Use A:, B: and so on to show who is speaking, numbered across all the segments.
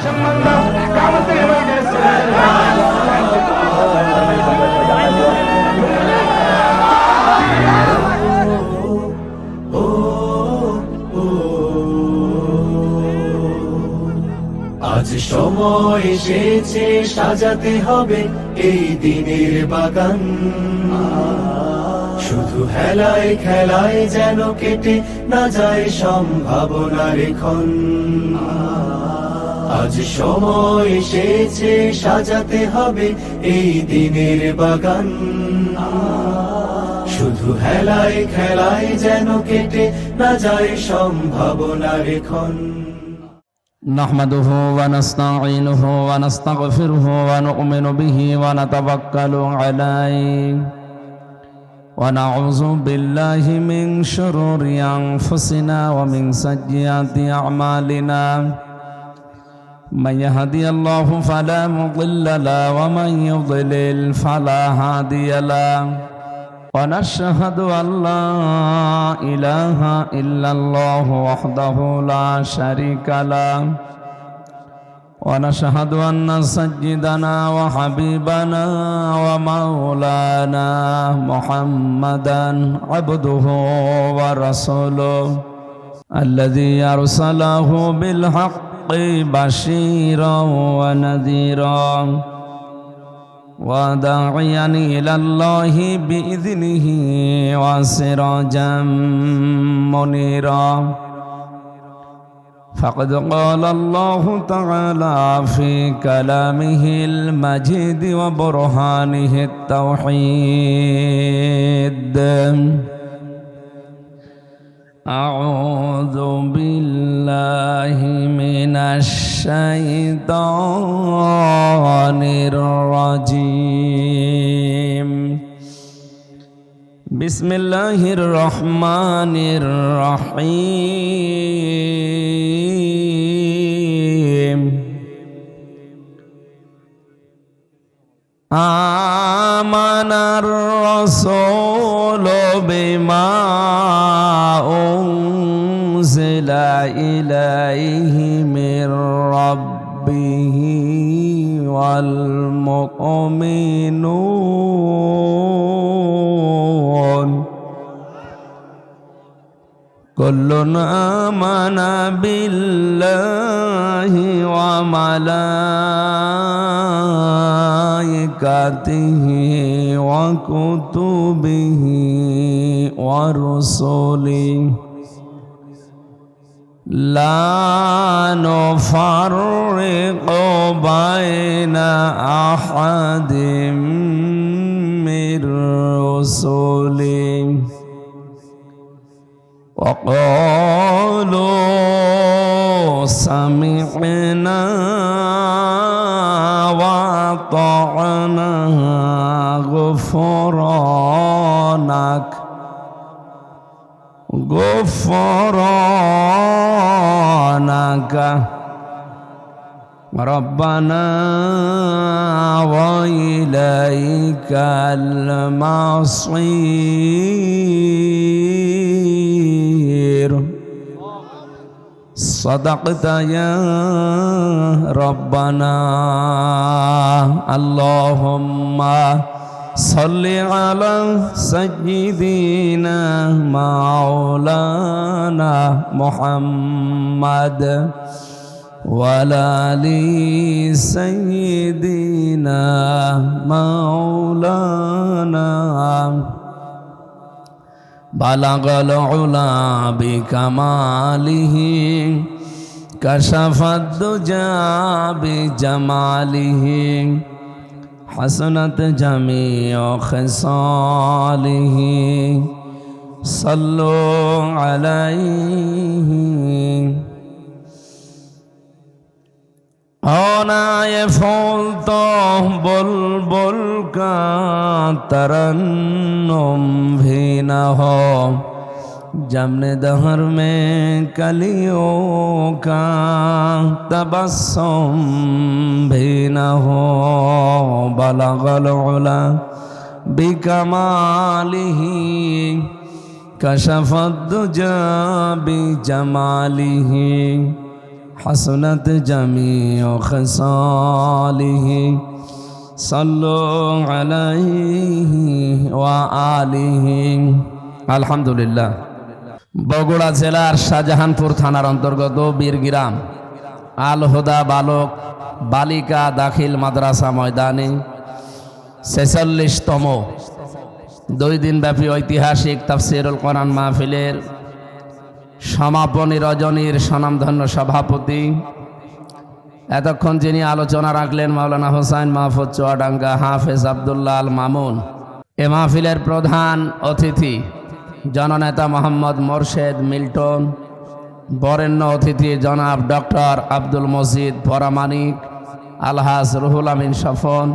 A: সম্মাননা কামতের ময়দানে
B: আজ সময় এসেছে সাজাতে হবে এই দিনের বাগান, শুধু হেলায় খেলায় যেন কেটে না যায় সম্ভাবনার ক্ষণ। আজ সময় এসেছে সাজাতে হবে এই দিনের বাগান, শুধু হেলায় খেলায় যেন কেটে না যায় সম্ভাবনার ক্ষণ।
C: نحمده ونستعينه ونستغفره ونؤمن به ونتوكل عليه ونعوذ بالله من شرور أنفسنا ومن سيئات أعمالنا من يهدي الله فلا مضل له ومن يضلل فلا هادي له ونشهد أن لا إله إلا الله وحده لا شريك له ونشهد أن سيدنا وحبيبنا ومولانا محمدا عبده ورسوله الذي أرسله بالحق بشيرا ونذيرا وداعيا إلى الله بإذنه وسراجا منيرا فقد قال الله تعالى في كلامه المجيد وبرهانه التوحيد أعوذ بالله من الشيطان الرجيم بسم الله الرحمن الرحيم آمن الرسول بما أنزل إليه من ربه والمؤمنون كل آمن بالله وملائكته وكتبه ورسله لا نفرق بين أحد من رسله وقالوا سمعنا وأطعنا غفرانك ربنا وإليك المصير صدقت يا ربنا اللهم صل على سيدنا مولانا محمد وعلى آل سيدنا مولانا بلغ العلا بكماله كشف الدجى بجماله حسنت جميع خصاله صلوا عليه آنائے پھول تو بلبل کا ترنم بھی نہ ہو جمن دہر میں کلیوں کا تبسم بھی نہ ہو بلغ العلا بکمالہ کشف الدجى بجمالہ حسنت جميع خصاله صلوا عليه وآله الحمد لله বগুড়া জেলার শাহজাহানপুর থানার অন্তর্গত বীরগ্রাম আল হুদা বালক বালিকা দাখিল মাদ্রাসা ময়দানে 46তম 2 দিনব্যাপী ঐতিহাসিক তাফসীরুল কোরআন মাহফিলের সমাপনী রজনীর স্বনামধন্য সভাপতি এতক্ষণ যিনি আলোচনা রাখলেন মাওলানা হোসাইন মাহফুজ চুয়াডাঙ্গা হাফেজ আব্দুল্লাহ আল মামুন। এ মাহফিলের প্রধান অতিথি জননেতা মোহাম্মদ মোরশেদ মিল্টন, বরেণ্য অতিথি জনাব ডক্টর আব্দুল মজিদ পরামানিক, আলহাজ রুহুল আমিন স্বপন,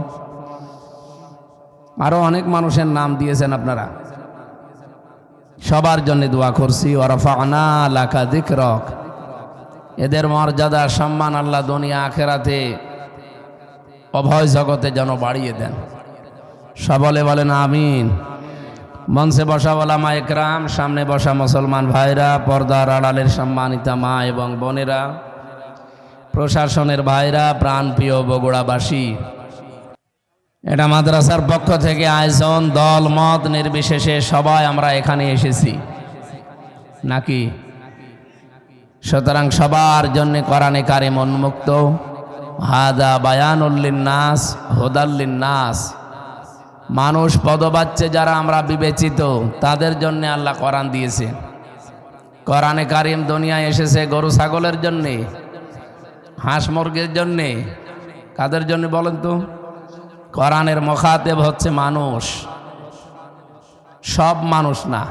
C: আরও অনেক মানুষের নাম দিয়েছেন আপনারা। সবার জন্য দোয়া করছি। ওয়ারাফা'না লাকা যিকরাক, এদের মর্যাদা সম্মান আল্লাহ দুনিয়া আখেরাতে অভয় জগতে যেন বাড়িয়ে দেন। সবলে বলেন আমিন। মঞ্চে বসা ওলামা একরাম, সামনে বসা মুসলমান ভাইরা, পর্দার আড়ালের সম্মানিতা মা এবং বোনেরা, প্রশাসনের ভাইরা, প্রাণপ্রিয় বগুড়াবাসী, এটা মাদ্রাসার পক্ষ থেকে আয়োজন, দল মত নির্বিশেষে সবাই আমরা এখানে এসেছি নাকি? সুতরাং সবার জন্য কোরআনে কারিম উন্মুক্ত। হাদা বায়ানুল লিন্নাস হুদাল লিন্নাস, মানুষ পদবাচ্চে যারা আমরা বিবেচিত তাদের জন্য আল্লাহ কোরআন দিয়েছে। কোরআনে কারিম দুনিয়ায় এসেছে গরু ছাগলের জন্যে, হাঁস মুরগির জন্যে। কাদের জন্য বলেন তো? কোরআনের মুখাতেব হচ্ছে মানুষ, সব মানুষ না,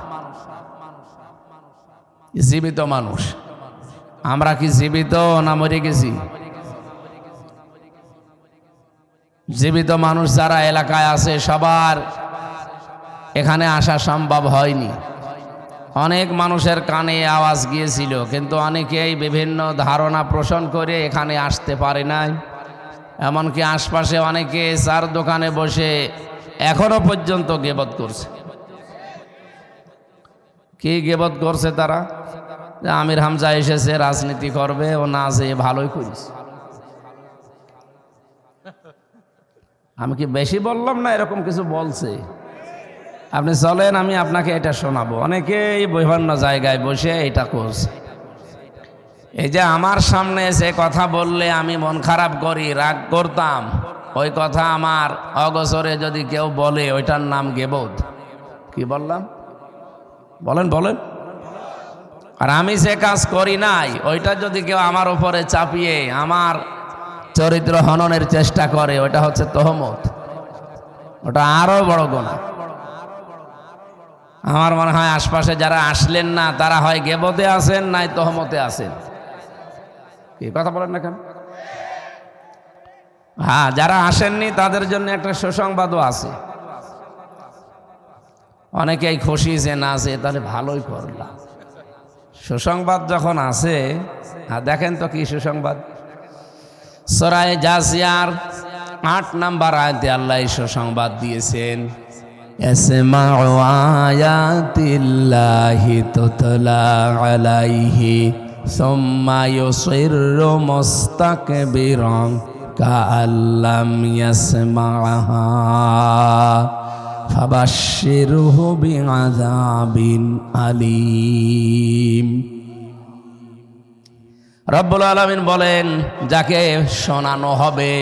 C: জীবিত মানুষ। আমরা কি জীবিত না মরে গেছি? জীবিত মানুষ যারা এলাকায় আছে সবার এখানে আসা সম্ভব হয়নি। অনেক মানুষের কানে আওয়াজ গিয়েছিল, কিন্তু অনেকেই বিভিন্ন ধারণা পোষণ করে এখানে আসতে পারে নাই। এমনকি আশপাশে অনেকে চার দোকানে বসে এখনো পর্যন্ত গীবত করছে। কি গীবত করছে তারা? যে আমির হামজা এসেছে রাজনীতি করবে, ও না যে ভালোই করেছে। আমি কি বেশি বললাম না এরকম কিছু বলছে? আপনি চলেন, আমি আপনাকে এটা শোনাবো। অনেকেই বিভিন্ন জায়গায় বসে এটা করছে। এই যে আমার সামনে এসে কথা বললে আমি মন খারাপ করি, রাগ করতাম, ওই কথা আমার অগোচরে যদি কেউ বলে ওইটার নাম গীবত। কি বললাম? বলেন বলেন। আর আমি সে কাজ করি নাই, ওইটা যদি কেউ আমার উপরে চাপিয়ে আমার চরিত্র হননের চেষ্টা করে, ওটা হচ্ছে তহমত। ওটা আরো বড় গুনাহ। আমার মনে হয় আশপাশে যারা আসলেন না তারা হয় গীবতে আছেন নাই তহমতে আছেন। কি কথা বলেন না কেন? হ্যাঁ, যারা আসেননি তাদের জন্য একটা সুসংবাদও আছে। অনেকেই খুশি যে না আছে, তাহলে ভালোই করলাম। সুসংবাদ যখন আছে, দেখেন তো কি সুসংবাদ। সূরা জাসিয়ার 8 নম্বর আয়াতে আল্লাহ সুসংবাদ দিয়েছেন, ইসমাউ আয়াতিল্লাহি তুতলা আলাইহি সুম্মা ইউসিররু মুস্তাকবিরান কাআল্লাম ইয়াসমাআহা ফাবাশশিরহু বিআযাবিন আলীম। রব্বুল আলামিন বলেন, যাকে শোনানো হবে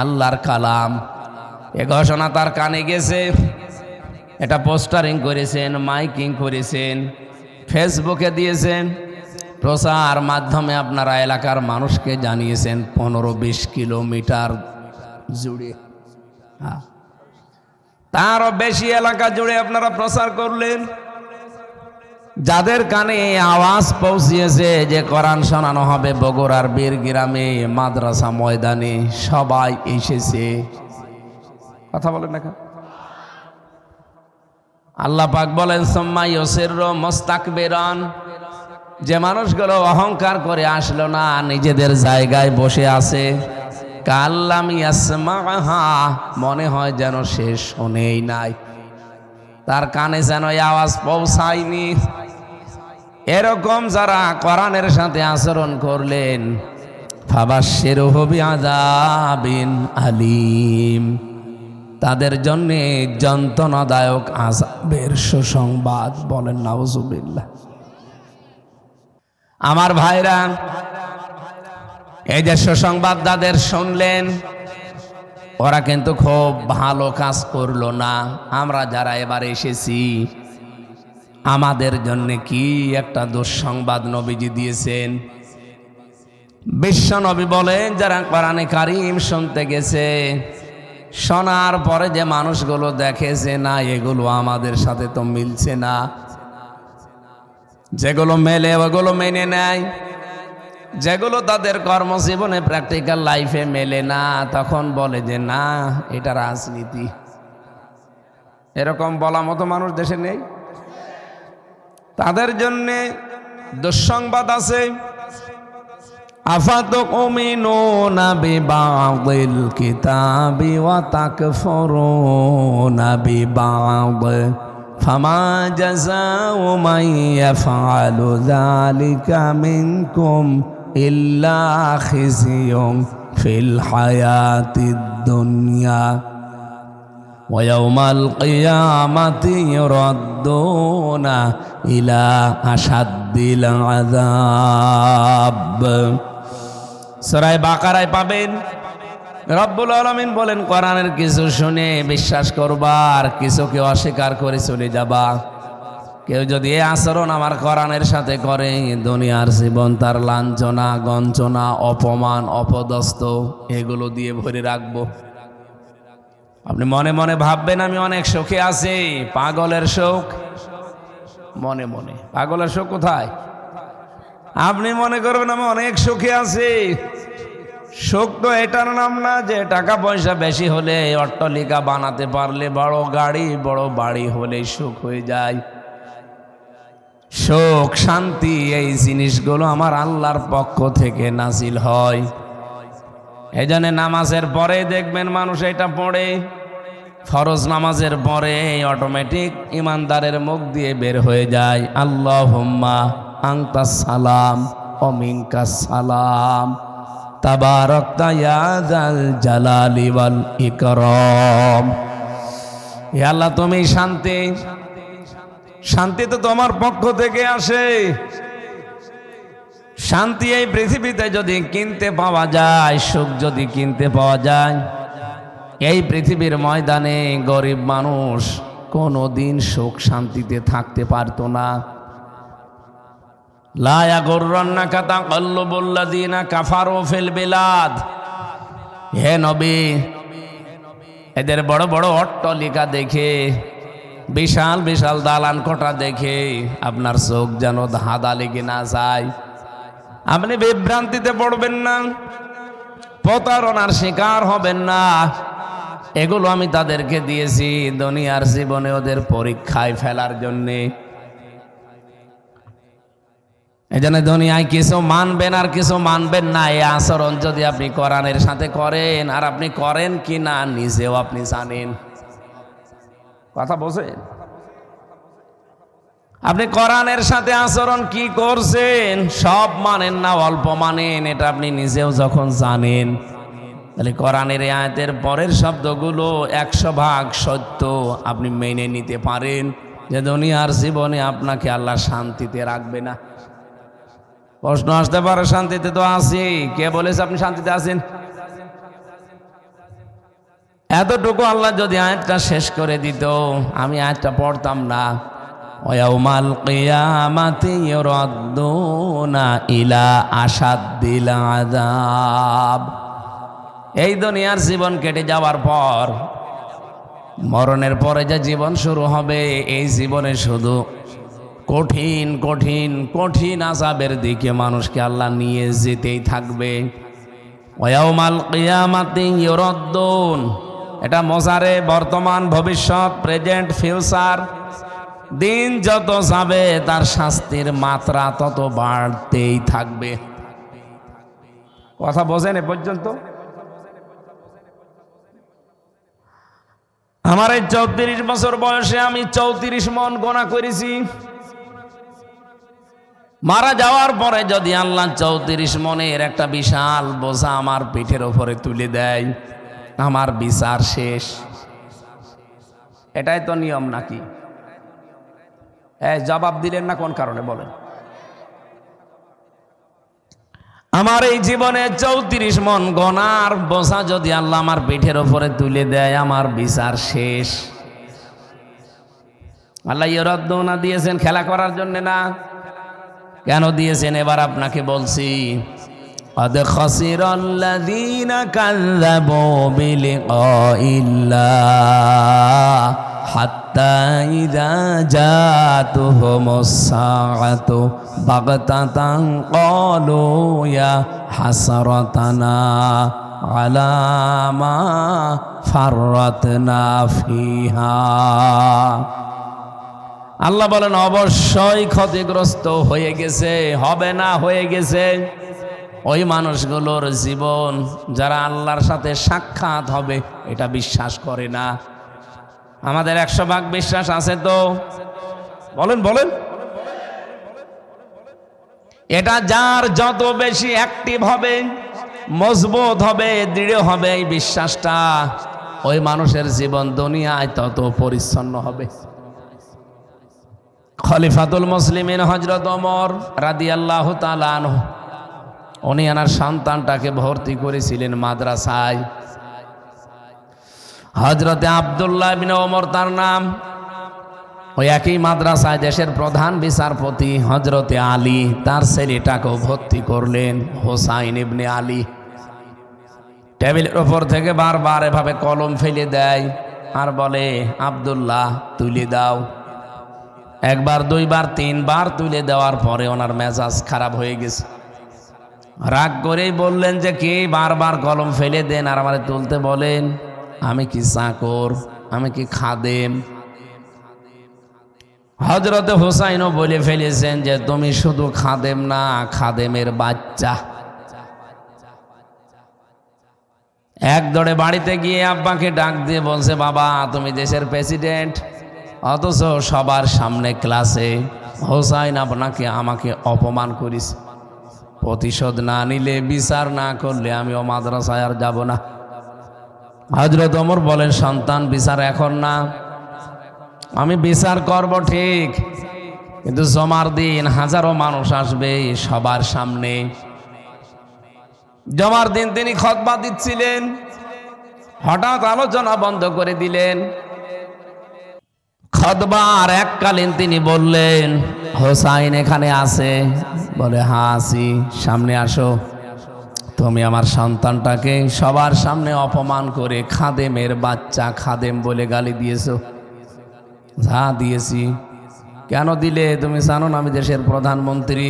C: আল্লাহর কালাম, এ ঘোষণা তার কানে গেছে, এটা পোস্টারিং করেছেন, মাইকিং করেছেন, ফেসবুকে দিয়েছেন, প্রচার মাধ্যমে আপনারা এলাকার মানুষকে জানিয়েছেন 15-20 কিলোমিটার জুড়ে, তারও বেশি এলাকা জুড়ে আপনারা প্রচার করলেন। যাদের কানে এই আওয়াজ পৌঁছিয়েছে যে কোরআন শোনানো হবে বগুড়ার বীরগ্রামে মাদ্রাসা ময়দানে, সবাই এসেছে। কথা বলেন না কেন? আল্লাহ পাক বলেন, সুম্মা ইউসিররু মুস্তাকবিরান, যে মানুষগুলো অহংকার করে আসলো না, নিজেদের জায়গায় বসে আছে, কাল্লাম ইয়াসমাহা, মনে হয় যেন সে শোনেই নাই, তার কানে যেন এই আওয়াজ পৌঁছায়নি। এরকম যারা কোরআনের সাথে আচরণ করলেন ফাবাশশিরহু বিআযাবিন আলীম, তাদের জন্য যন্ত্রণাদায়ক আযাবের সুসংবাদ। বলেন নাউযুবিল্লাহ। আমার ভাইরা, এই যে সুসংবাদ যাদের শুনলেন, ওরা কিন্তু খুব ভালো কাজ করলো না। আমরা যারা এবার এসেছি, আমাদের জন্য কি একটা দুঃসংবাদ নবীজি দিয়েছেন। বিশ্ব নবী বলেন, যারা কোরআনে কারীম শুনতে গেছে, শোনার পরে যে মানুষগুলো দেখেছে না, এগুলো আমাদের সাথে তো মিলছে না, যেগুলো মেলে ওগুলো মেনে নেয়, যেগুলো তাদের কর্মজীবনে প্র্যাকটিক্যাল লাইফে মেলে না, তখন বলে যে না, এটা রাজনীতি। এরকম বলা মতো মানুষ দেশে নেই। তাদের জন্যে দুঃসংবাদ আছে। আফাতুমিনুনা বিবাদিল কিতাবি ওয়া তাকফুরুনা বিবাদ ফামা জাযাউ মান ইয়াফআলু যালিকা মিনকুম ইল্লা খিজিয়ুন ফিল হায়াতিদ দুনিয়া ওয়া ইয়াউমাল কিয়ামাতি ইউরাদ্দুনা ইলা আশাদ্দিল আযাব। সূরা বাকারায় পাবেন, রব্বুল আলামিন বলেন, কোরআনের কিছু শুনে বিশ্বাস করবা, আর কিছুকে অস্বীকার করে চলে যাবা। কেউ যদি এই আচরণ আমার কোরআনের সাথে করে, দুনিয়ার জীবন তার লাঞ্ছনা, গঞ্জনা, অপমান, অপদস্থ এগুলো দিয়ে ভরে রাখবো। আপনি মনে মনে ভাববেন আমি অনেক সুখে আছি। পাগলের সুখ মনে মনে, পাগলের সুখ কোথায়? আপনি মনে করবেন আমি অনেক সুখে আছি। সুখ তো এটার নাম না যে টাকা পয়সা বেশি হলে, অট্টালিকা বানাতে পারলে, বড় গাড়ি বড় বাড়ি হলে সুখ হয়ে যায়। সুখ শান্তি এই জিনিসগুলো আমার আল্লাহর পক্ষ থেকে নাজিল হয়। এই জন্য নামাজের পরে দেখবেন মানুষ এটা পড়ে, ফরজ নামাজের পরে অটোমেটিক ইমানদারের মুখ দিয়ে বের হয়ে যায়, আল্লাহুম্মা আনতাস সালাম ওয়া মিনকাস সালাম তাবারাকতা ইয়া যাল জালালি ওয়াল ইকরাম। হে আল্লাহ, তুমি শান্তি, শান্তি তো তোমার পক্ষ থেকে আসে। শান্তি এই পৃথিবীতে যদি কিনতে পাওয়া যায়, সুখ যদি কিনতে পাওয়া যায়, এই পৃথিবীর ময়দানে গরিব মানুষ কোনোদিন সুখ শান্তিতে থাকতে পারতো না। লা ইয়াগুররান্নাকা তাকাল্লুবুল্লাযীনা কাফারু ফিল বিলাদ। হে নবী, এদের বড় বড় অট্টালিকা দেখে, বিশাল বিশাল দালান কোঠা দেখে আপনার চোখ যেন ধাঁধা লেগে না যায়। আপনি বিভ্রান্তিতে পড়বেন না, প্রতারণার শিকার হবেন না। এগুলো আমি তাদেরকে দিয়েছি দুনিয়ার জীবনে ওদের পরীক্ষায় ফেলার জন্যে। এই জন্য দুনিয়ায় কিছু মানবেন আর কিছু মানবেন না। এই আচরণ যদি আপনি কোরআনের সাথে করেন, আর আপনি করেন কি না নিজেও আপনি জানেন। কথা বোঝেন? আপনি কোরআনের সাথে আচরণ কি করছেন, সব মানেন না অল্প মানেন, এটা আপনি নিজেও যখন জানেন, তাহলে কোরআনের আয়াতের পরের শব্দগুলো 100% সত্য আপনি মেনে নিতে পারেন যে দুনিয়ার জীবনে আপনাকে আল্লাহ শান্তিতে রাখবে না। প্রশ্ন আসতে পারে, শান্তিতে তো আছি, কে বলেছে আপনি শান্তিতে আছেন? এতটুকু আল্লাহ যদি আয়াতটা শেষ করে দিত, আমি আয়াতটা পড়তাম না। ওয়াউমাল কিয়ামাতি ইউরাদ্দুনা ইলা আশাদ্দিল আযাব। এই দুনিয়ার জীবন কেটে যাওয়ার পর, মরণের পরে যে জীবন শুরু হবে, এই জীবনে শুধু কঠিন কঠিন কঠিন আযাবের দিকে মানুষকে আল্লাহ নিয়ে যেতেই থাকবে। ওয়াউমাল কিয়ামাতি ইউরাদ্দুন, এটা মজারে বর্তমান, ভবিষ্যৎ, প্রেজেন্ট, ফিউচার। দিন যত যাবে তার শাস্তির মাত্রা তত বাড়তেই থাকবে। কথা বোঝেন এ পর্যন্ত? আমার এই 34 বছর বয়সে আমি 34 মন গোনা করেছি। মারা যাওয়ার পরে যদি আল্লাহ 34 মনের একটা বিশাল বোঝা আমার পিঠের ওপরে তুলে দেয়, আমার বিচার শেষ। এটাই তো নিয়ম নাকি? জবাব দিলেন না কোন কারণে বলেন? আমার এই জীবনে 34 মন গনার বোঝা যদি আল্লাহ আমার পিঠের ওপরে তুলে দেয়, আমার বিচার শেষ। আল্লাহ ইরাদনা দিয়েছেন খেলা করার জন্য না। কেন দিয়েছেন এবার আপনাকে বলছি। قد خسر الذين كذبوا بلقاء الله حتى إذا جاءتهم الساعة بغتة قالوا يا حسرتنا على ما فرطنا فيها। আল্লাহ বলেন অবশ্যই ক্ষতিগ্রস্ত হয়ে গেছে, হবে না হয়ে গেছে ওই মানুষগুলোর জীবন যারা আল্লাহর সাথে সাক্ষাৎ হবে এটা বিশ্বাস করে না। আমাদের 100% বিশ্বাস আছে তো? বলেন বলেন। এটা যার যত বেশি অ্যাক্টিভ হবে, মজবুত হবে, দৃঢ় হবে এই বিশ্বাসটা, ওই মানুষের জীবন দুনিয়ায় তত পরিচ্ছন্ন হবে। খলিফাতুল মুসলিমিন হযরত ওমর রাদিয়াল্লাহু তাআলা আনহু, উনি ওনার সন্তানটাকে ভর্তি করেছিলেন মাদ্রাসায়। হযরতে আব্দুল্লাহ ইবনে ওমর তার নাম। ওই একই মাদ্রাসায় দেশের প্রধান বিচারপতি হযরতে আলী তার ছেলেটাকেও ভর্তি করলেন, হোসাইন ইবনে আলী। টেবিলের ওপর থেকে বারবার এভাবে কলম ফেলে দেয় আর বলে, আব্দুল্লাহ তুলে দাও। একবার, দুইবার, তিনবার তুলে দেওয়ার পরে ওনার মেজাজ খারাপ হয়ে গেছে। রাগ করেই বললেন যে কি বারবার কলম ফেলে দেন আর আমারে তুলতে বলেন? আমি কি চাকর? আমি কি খাদেম? হযরতে হোসাইনও বলে ফেলেছেন যে তুমি শুধু খাদেম না, খাদেমের বাচ্চা। এক দৌড়ে বাড়িতে গিয়ে আব্বাকে ডাক দিয়ে বলছে, বাবা তুমি দেশের প্রেসিডেন্ট, অথচ সবার সামনে ক্লাসে হোসাইন আপনাকে আমাকে অপমান করিস। প্রতিশোধ না নিলে, বিচার না করলে আমি ও মাদ্রাসায় আর যাব না। হযরত ওমর বলেন, সন্তান বিচার এখন না, আমি বিচার করব ঠিক, কিন্তু জমার দিন হাজারো মানুষ আসবে সবার সামনে। জমার দিন তিনি খুতবা দিচ্ছিলেন, হঠাৎ আলোচনা বন্ধ করে দিলেন। খুতবার এককালীন তিনি বললেন, হোসাইন এখানে আছে? বলে, হ্যাঁ আছি। সামনে আসো। তুমি আমার সন্তানটাকে সবার সামনে অপমান করে খাদেমের বাচ্চা, খাদেম বলে গালি দিয়েছো। হ্যাঁ দিয়েছি। কেন দিলে? তুমি জানো না আমি দেশের প্রধানমন্ত্রী।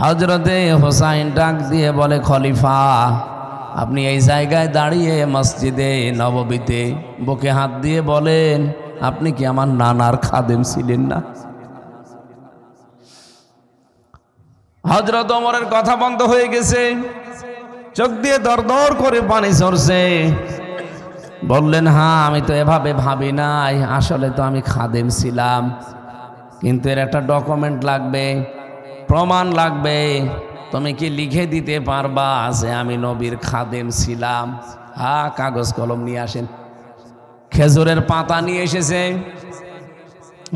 C: হযরতে হোসাইন ডাক দিয়ে বলে, খলিফা আপনি এই জায়গায় দাঁড়িয়ে মসজিদে নববীতে বুকে হাত দিয়ে বলেন, আপনি কি আমার নানার খাদেম ছিলেন না? হযরত ওমরের কথা বন্ধ হয়ে গেছে, চোখ দিয়ে দরদর করে পানি ঝরছে। বললেন, হ্যাঁ আমি তো এভাবে ভাবি নাই, আসলে তো আমি খাদেম ছিলাম, কিন্তু এর একটা ডকুমেন্ট লাগবে, প্রমাণ লাগবে। তুমি কি লিখে দিতে পারবা যে আমি নবীর খাদেম ছিলাম? হ্যাঁ, কাগজ কলম নিয়ে আসেন। খেজুরের পাতা নিয়ে এসেছে।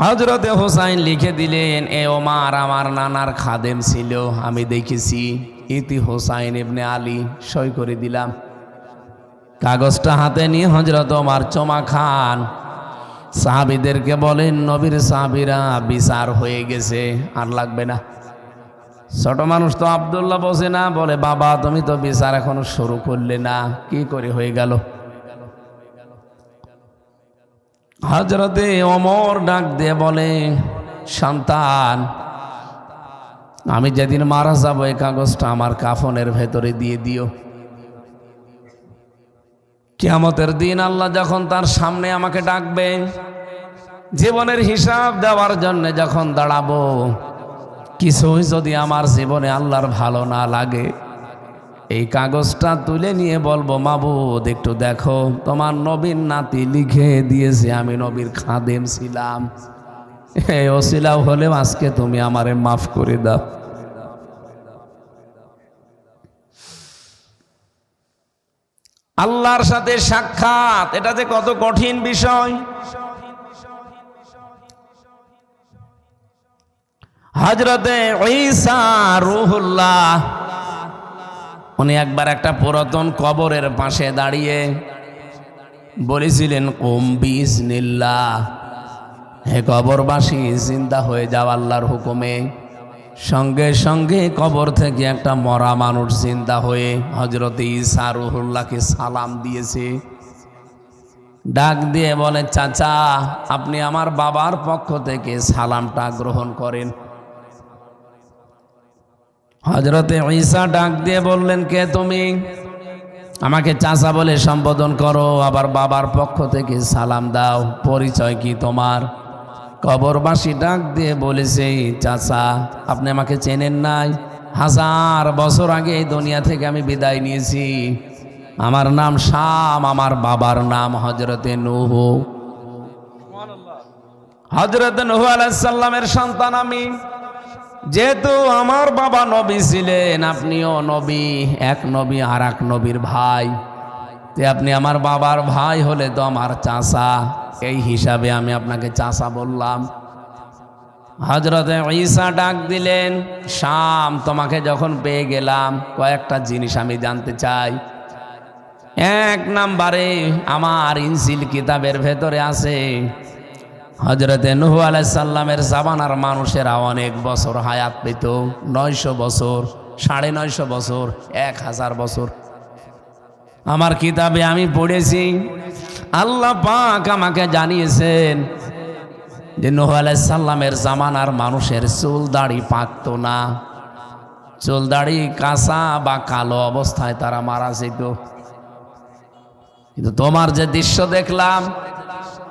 C: হযরতে হোসাইন লিখে দিলেন, এ ওমর আমার নানার খাদেম ছিল, আমি দেখেছি। ইতি হোসাইন ইবনে আলী, সই করে দিলাম। কাগজটা হাতে নিয়ে হযরত ওমর চমা খান। সাহাবীদেরকে বলেন, নবীর সাহাবীরা বিচার হয়ে গেছে, আর লাগবে না। ছোট মানুষ তো আব্দুল্লাহ বসে না, বলে, বাবা তুমি তো বিচার এখনো শুরু করলে না, কি করে হয়ে গেল? হযরতে ওমর ডাক দিয়ে বলে, সন্তান আমি যেদিন মারা যাব এই কাগজটা আমার কাফনের ভেতরে দিয়ে দিও। কিয়ামতের দিন আল্লাহ যখন তার সামনে আমাকে ডাকবে, জীবনের হিসাব দেওয়ার জন্য যখন দাঁড়াবো, কিছুই যদি আমার জীবনে আল্লাহর ভালো না লাগে, এই কাগজটা তুলে নিয়ে বলবো, মাবুদ একটু দেখো, তোমার নবীর নাতি লিখে দিয়েছে আমি নবীর খাদেম ছিলাম। এই ওসিলাও হলেও আজকে তুমি আমারে মাফ করে দাও। আল্লাহর সাথে সাক্ষাৎ, এটা যে কত কঠিন বিষয়। হযরতে ঈসা রূহুল্লাহ উনি একবার একটা পুরাতন কবরের পাশে দাঁড়িয়ে বলেছিলেন, কুম বিইজনিল্লাহ, হে কবরবাসী জিন্দা হয়ে যাও আল্লাহর হুকুমে। সঙ্গে সঙ্গে কবর থেকে একটা মরা মানুষ জিন্দা হয়ে হযরতে ঈসা রূহুল্লাহকে সালাম দিয়েছে। ডাক দিয়ে বলে, চাচা আপনি আমার বাবার পক্ষ থেকে সালামটা গ্রহণ করেন। হযরতে ঈসা ডাক দিয়ে বললেন, কে তুমি? আমাকে চাচা বলে সম্বোধন করো, আবার বাবার পক্ষ থেকে সালাম দাও, পরিচয় কি তোমার? কবরবাসী ডাক দিয়ে বলেছে, চাচা আপনি আমাকে চেনেন নাই? 1000 বছর আগে এই দুনিয়া থেকে আমি বিদায় নিয়েছি। আমার নাম শাম, আমার বাবার নাম হযরতে নূহ। হযরতে নূহ আলাইহিস সালামের সন্তান আমি। যেহেতু আমার বাবা নবী ছিলেন, আপনিও নবী, এক নবী আর এক নবীর ভাই, তে আপনি আমার বাবার ভাই হলে তো আমার চাচা, এই হিসাবে আমি আপনাকে চাচা বললাম। হযরতে ঈসা ডাক দিলেন, শাম তোমাকে যখন পেয়ে গেলাম কয়েকটা জিনিস আমি জানতে চাই। এক নম্বরে আমার ইনজিল কিতাবের ভেতরে আছে হযরতে নূহ আলাইহিস সালামের জামানার মানুষেরা অনেক বছর হায়াত পেত, 900 বছর, 950 বছর, 1000 বছর। আমার কিতাবে আমি পড়েছি, আল্লাহ পাক আমাকে জানিয়েছেন যে নূহ আলাইহিস সালামের জামানার মানুষের চুল দাড়ি পাকতো না, চুল দাড়ি কাঁচা বা কালো অবস্থায় তারা মারা যেত। কিন্তু তোমার যে দৃশ্য দেখলাম,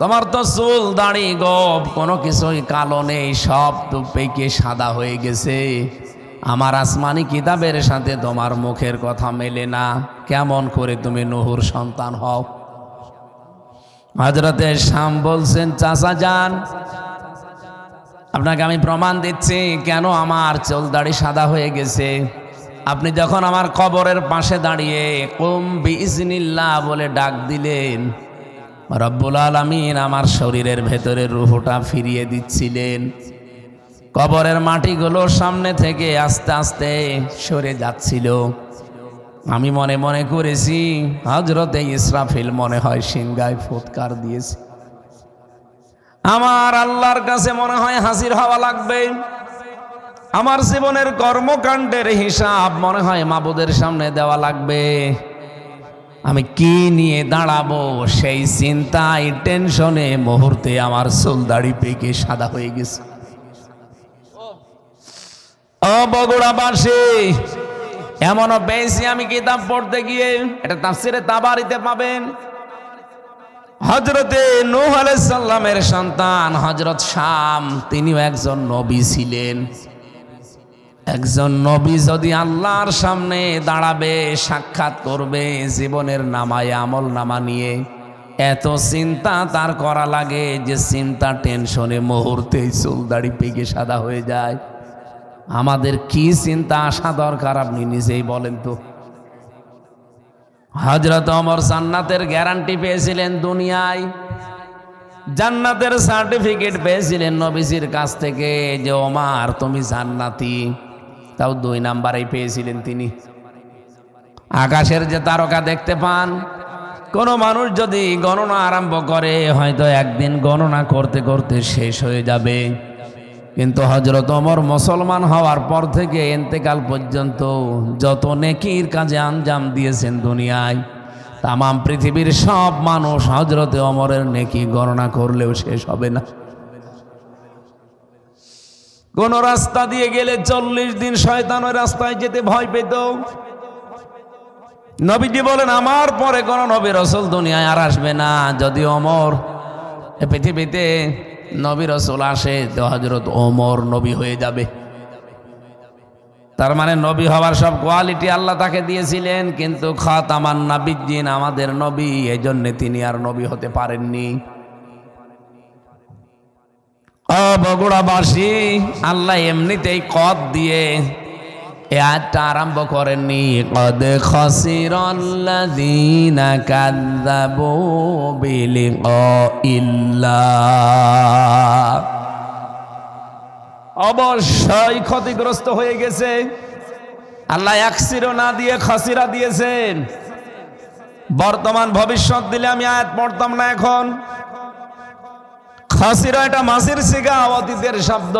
C: তোমার তো চুল দাড়ি গোপ কোনো কিছুই কালো নেই, সব তো পেকে সাদা হয়ে গেছে। আমার আসমানি কিতাবের সাথে তোমার মুখের কথা মেলে না, কেমন করে তুমি নূহুর সন্তান হও? হযরতে শাম বলছেন, চাচা যান, আপনাকে আমি প্রমাণ দিচ্ছি কেন আমার চুল দাড়ি সাদা হয়ে গেছে। আপনি যখন আমার কবরের পাশে দাঁড়িয়ে কুম বিইজনিল্লাহ বলে ডাক দিলেন, রব্বুল আলামিন আমার শরীরের ভেতরে রূহটা ফিরিয়ে দিচ্ছিলেন। কবরের মাটিগুলো সামনে থেকে আস্তে আস্তে সরে যাচ্ছিল। আমি মনে মনে করেছি হযরতে ইসরাফিল মনে হয় সিংহায় ফুৎকার দিয়েছে, আমার আল্লাহর কাছে মনে হয় হাজির হওয়া লাগবে। আমার জীবনের কর্মকাণ্ডের হিসাব মনে হয় মাবুদের সামনে দেওয়া লাগবে। আমি কি নিয়ে দাঁড়াবো সেই চিন্তায়, টেনশনে মুহূর্তে আমার চুল দাড়ি পেকে সাদা হয়ে গেছে। ও বগুড়াবাসী, এমনও পেয়েছি আমি কিতাব পড়তে গিয়ে, এটা তাফসিরে তাবারিতে পাবেন, হযরতে নূহ আলাইহিস সালামের সন্তান হযরত শাম, তিনিও একজন নবী ছিলেন। একজন নবী যদি আল্লাহর সামনে দাঁড়াবে, সাক্ষাৎ করবে জীবনের নামায় আমল নামা নিয়ে, এত চিন্তা তার করা লাগে যে চিন্তা টেনশনে মুহূর্তেই চুল দাড়ি পেকে সাদা হয়ে যায়। আমাদের কি চিন্তা আসা দরকার আপনি নিজেই বলেন তো। হযরত ওমর জান্নাতের গ্যারান্টি পেয়েছিলেন দুনিয়ায়, জান্নাতের সার্টিফিকেট পেয়েছিলেন নবীজির কাছ থেকে যে ওমর তুমি জান্নাতি, তাও 2 নাম্বারেই পেয়েছিলেন তিনি। আকাশের যে তারকা দেখতে পান, কোন মানুষ যদি গণনা আরম্ভ করে হয়তো একদিন গণনা করতে করতে শেষ হয়ে যাবে, কিন্তু হযরত ওমর মুসলমান হওয়ার পর থেকে ইন্তেকাল পর্যন্ত যত নেকির কাজে আঞ্জাম দিয়েছেন দুনিয়ায়, তাম পৃথিবীর সব মানুষ হযরতে ওমরের নেকি গণনা করলেও শেষ হবে না। কোন রাস্তা দিয়ে গেলে 40 দিন শয়তান ওই রাস্তায় যেতে ভয় পেত। নবীজি বলেন আমার পরে কোন নবী রাসূল দুনিয়ায় আর আসবে না, যদি ওমর এই পৃথিবীতে নবী রাসূল আসে তো হযরত ওমর নবী হয়ে যাবে। তার মানে নবী হওয়ার সব কোয়ালিটি আল্লাহ তাকে দিয়েছিলেন, কিন্তু খাতামান নাবিয়্যিন আমাদের নবী, এই জন্য তিনি আর নবী হতে পারেননি। বগুড়াবাসী, আল্লাহ এমনিতেই কদ দিয়ে এ আয়াতটা আরম্ভ করেননি। কদ খাসিরাল্লাযীনা কাযযাবু বিলিকাইল্লাহ, অবশ্যই ক্ষতিগ্রস্ত হয়ে গেছে। আল্লাহ ইয়াকসিরু না দিয়ে খাসিরা দিয়েছেন। বর্তমান ভবিষ্যৎ দিলে আমি আয়াত পড়তাম না এখন। খাসিরা এটা মাসির সিগা, অতীতের শব্দ।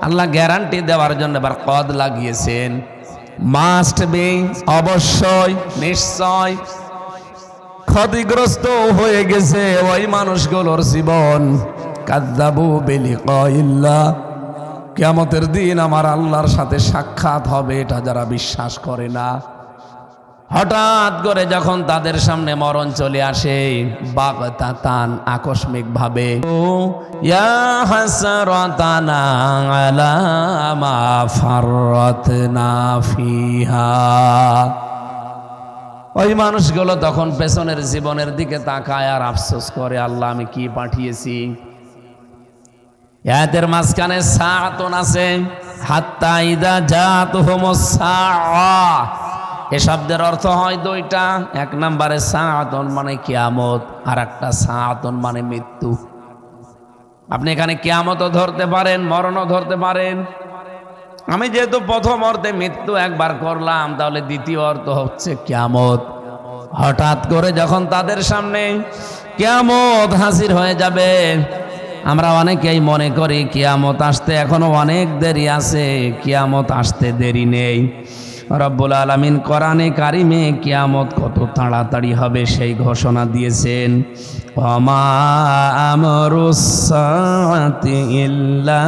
C: আল্লাহ গ্যারান্টি দেওয়ার জন্য এবার কদ লাগিয়েছেন। মাস্ট বি, অবশ্যই, নিশ্চয় ক্ষতিগ্রস্ত হয়ে গেছে ওই মানুষগুলোর জীবন। কাযযাবু বিলিকাইল্লাহ, কিয়ামতের দিন আমার আল্লাহর সাথে সাক্ষাৎ হবে এটা যারা বিশ্বাস করে না। হঠাৎ করে যখন তাদের সামনে মরণ চলে আসে, বাগতাতান, আকস্মিক ভাবে, ইয়া হাসরাতানা আলা মা ফাররাতনা ফিহা, ওই মানুষগুলো তখন পেছনের জীবনের দিকে তাকায় আর আফসোস করে, আল্লাহ আমি কি পাঠিয়েছি। এদের মাঝখানে সাআতুন আছে, হাত্তা ইদা জাতুহুমুস সাআ। এ শব্দের অর্থ হয় দুইটা। এক নম্বরে সাআতুন মানে কিয়ামত, আর একটা সাআতুন মানে মৃত্যু। আপনি এখানে কিয়ামতও ধরতে পারেন, মরণও ধরতে পারেন। আমি যেহেতু প্রথম অর্থে মৃত্যু একবার করলাম, তাহলে দ্বিতীয় অর্থ হচ্ছে কিয়ামত। হঠাৎ করে যখন তাদের সামনে কিয়ামত হাজির হয়ে যাবে, আমরা অনেকেই মনে করি কিয়ামত আসতে এখনো অনেক দেরি আছে। কিয়ামত আসতে দেরি নেই। রব্বুল আলামিন কোরআনে কারিমে কিয়ামত কত তাড়াতাড়ি হবে সেই ঘোষণা দিয়েছেন। ওমা আমরুস সাআতি ইল্লা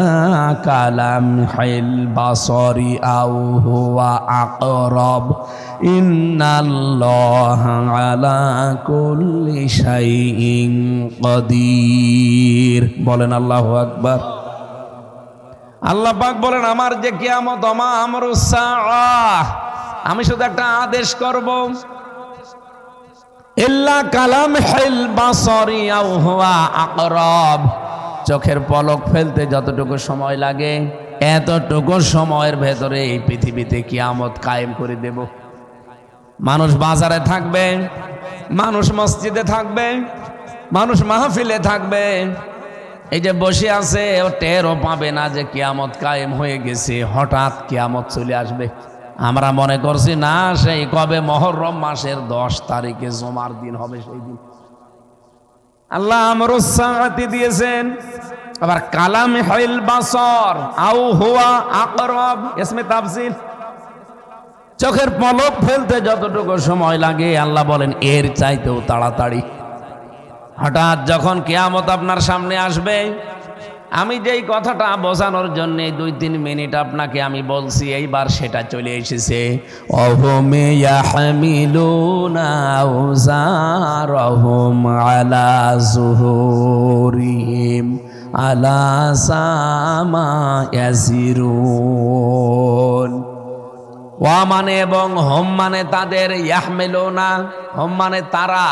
C: কালামহিল বাসরি আও হুয়া আকরাব ইন্নাল্লাহা আলা কুল্লি শাইইন কাদির। বলেন আল্লাহু আকবার। আল্লাহ পাক বলেন, আমার যে কিয়ামত, ওমা আমরুস সাআহ, আমি শুধু একটা আদেশ করব। ইল্লা কালামহিল বাসরি আও হুয়া আকরাব, চোখের পলক ফেলতে যতটুকু সময় লাগে এতটুকু সময়ের ভেতরে এই পৃথিবীতে কিয়ামত কায়েম করে দেব। মানুষ বাজারে থাকবে, মানুষ মসজিদে থাকবে, মানুষ মাহফিলে থাকবে। এই যে বসে আছে ও টেরও পাবে না যে কিয়ামত কায়েম হয়ে গেছে। হঠাৎ কিয়ামত চলে আসবে। আমরা মনে করছি না সেই কবে মুহররম মাসের 10 তারিখে জুমার দিন হবে, সেই দিন। আল্লাহ আমরুস সাআতি দিয়েছেন। আবার কালামহিল বাসর আও হুয়া আকরাব, ইসমে তাফসীর, চোখের পলক ফেলতে যতটুকু সময় লাগে আল্লাহ বলেন এর চাইতেও তাড়াতাড়ি। হঠাৎ যখন কিয়ামত আপনার সামনে আসবে, আমি যেই কথাটা বোঝানোর জন্য 2-3 মিনিট আপনাকে আমি বলছি, এইবার সেটা চলে এসেছে। অহুম ইয়াহমিলুনা আওজারহুম আলা যুহুরিহিম আলা সামা ইয়াসিরুন। ওয়া মানে এবং হোম মানে তাদের, ইয়াহমিলুনা হোম মানে তারা,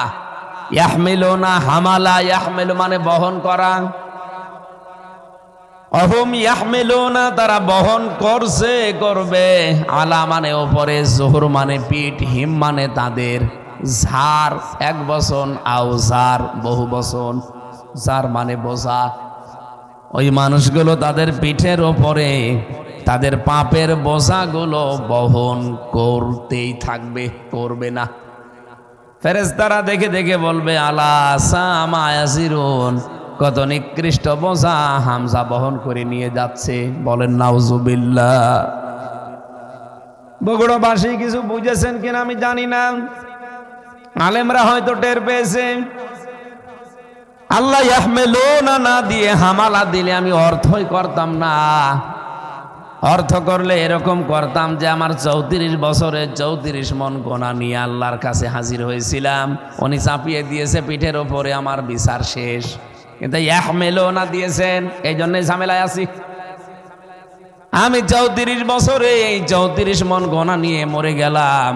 C: ইয়াহমিলুনা হামালা, ইয়াহমিলু মানে বহন করা। অহুম ইয়াহমিলুনা তারা বহন করছে, করবে। আলা মানে ওপরে, জুহুর মানে পিঠ, হিম মানে তাদের, ঝার এক বচন, আওজার বহু বচন, জার মানে বোঝা। ওই মানুষগুলো তাদের পিঠের ওপরে তাদের পাপের বোঝাগুলো বহন করতেই থাকবে, করবে না। ফেরেশতারা দেখে দেখে বলবে আলা সামা ইয়াসিরুন, কত নিকৃষ্ট বোঝা হামজা বহন করে নিয়ে যাচ্ছে। বলেন নাউজুবিল্লাহ। বগুড়াবাসী কিছু বুঝেছেন কিনা আমি জানি না, আলেমরা হয়তো টের পেয়েছে। আল্লাহ ইয়াহমিলুনা না দিয়ে হামালা দিলে আমি অর্থই করতাম না। অর্থ করলে এরকম করতাম যে আমার 34 বছরে 34 মন গোনা নিয়ে আল্লাহর কাছে হাজির হয়েছিলাম, উনি চাপিয়ে দিয়েছে পিঠের ওপরে, আমার বিচার শেষ। কিন্তু ইয়াহমিলুনা দিয়েছেন, এই জন্যই ঝামেলায় আছি। আমি 34 বছরে এই 34 মন গোনা নিয়ে মরে গেলাম।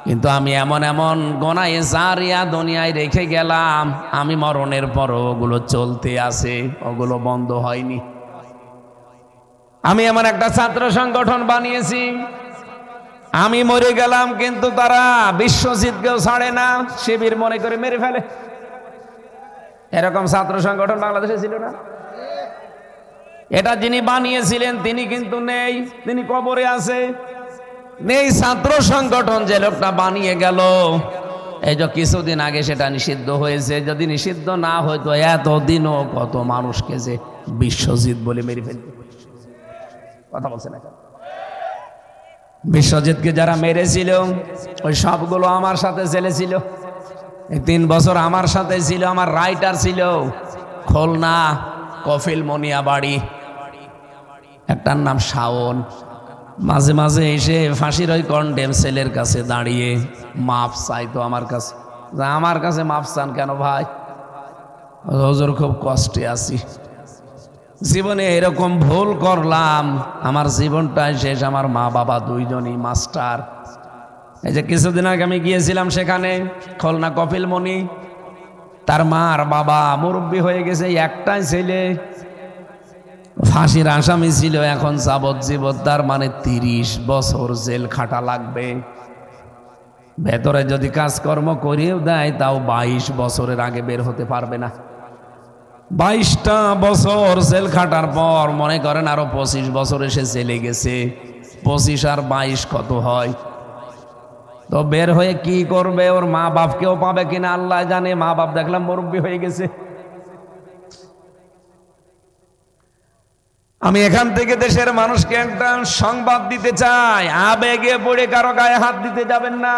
C: কিন্তু আমি এমন এমন গোনায় জারিয়া দুনিয়ায় রেখে গেলাম, আমি মরণের পরও ওগুলো চলতে আছে, ওগুলো বন্ধ হয়নি। আমি এমন একটা ছাত্র সংগঠন বানিয়েছি, আমি মরে গেলাম কিন্তু তারা বিশ্বজিৎকেও ছাড়ে না, শিবির মনে করে মেরে ফেলে। এরকম ছাত্র সংগঠন বাংলাদেশে ছিল না? এটা যিনি বানিয়েছিলেন তিনি কিন্তু নেই, তিনি কবরে আছে। নেই ছাত্র সংগঠন যে লোকটা বানিয়ে গেল, এই যে কিছুদিন আগে সেটা নিষিদ্ধ হয়েছে। যদি নিষিদ্ধ না হইতো এতদিনও কত মানুষকে যে বিশ্বজিৎ বলে মেরে ফেলত। কথা বলছেন এখন? বিশ্বজিৎকে যারা মেরেছিল ওই সবগুলো আমার সাথে জেলে ছিল। এই 3 বছর আমার সাথে ছিল। আমার রাইটার ছিল খুলনা কফিল মনিয়া বাড়ি, একটার নাম শাওন। মাঝে মাঝে এসে ফাঁসির ওই কন্ডেম সেলের কাছে দাঁড়িয়ে মাপ চাইতো আমার কাছে। আমার কাছে মাপ চান কেন ভাই? হুজুর খুব কষ্টে আছি, জীবনে এরকম ভুল করলাম, আমার জীবনটাই শেষ। আমার মা বাবা দুইজনই মাস্টার। এই যে কিছুদিন আগে আমি গিয়েছিলাম সেখানে, খুলনা কপিলমণি, তার মা আর বাবা মুরব্বী হয়ে গেছে, একটাই ছেলে ফাঁসির আসামি ছিল, এখন যাবজ্জীবন, তার মানে 30 বছর জেল খাটা লাগবে। ভেতরে যদি কাজকর্ম করিয়েও দেয় তাও 22 বছরের আগে বের হতে পারবে না। 22টা বছর জেল খাটার পর মনে করেন আরো 25 বছর এসে জেলে গেছে। 25 আর 22 কত হয়? তো বের হয়ে কি করবে? ওর মা বাপকেও পাবে কিনা আল্লাহ জানে। মা বাপ দেখলাম মুরব্বী হয়ে গেছে। আমি এখান থেকে দেশের মানুষকে একটা সংবাদ দিতে চাই, আবেগে পড়ে কারো গায়ে হাত দিতে যাবেন না।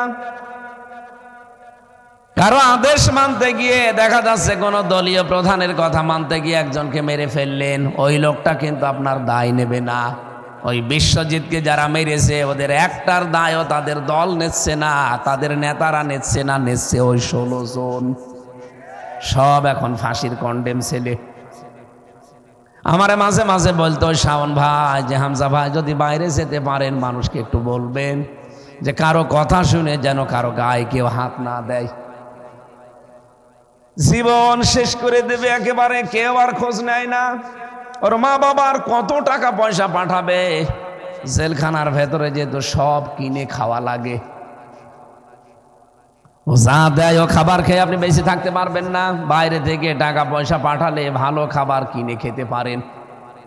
C: কারো আদেশ মানতে গিয়ে দেখা যাচ্ছে কোন দলীয় প্রধানের কথা মানতে গিয়ে একজনকে মেরে ফেললেন, ওই লোকটা কিন্তু আপনার দায় নেবে না। ওই বিশ্বজিৎকে যারা মেরেছে ওদের একটার দায়ও তাদের দল নিচ্ছে না, তাদের নেতারা নিচ্ছে না, নিচ্ছে ওই 16 জন। সব এখন ফাঁসির কন্ডেম ছেলে। আমারে মাঝে মাঝে বলতো শাওন ভাই, যে হামজা ভাই যদি বাইরে যেতে পারেন মানুষকে একটু বলবেন যে কারো কথা শুনে যেন কারো গায়ে কেউ হাত না দেয়। জীবন শেষ করে দেবে একেবারে, কেউ আর খোঁজ নেয় না। ওর মা বাবার কত টাকা পয়সা পাঠাবে? জেলখানার ভেতরে যেহেতু সব কিনে খাওয়া লাগে, ও যা দেয় ও খাবার খেয়ে আপনি বেশি থাকতে পারবেন না। বাইরে থেকে টাকা পয়সা পাঠালে ভালো খাবার কিনে খেতে পারেন।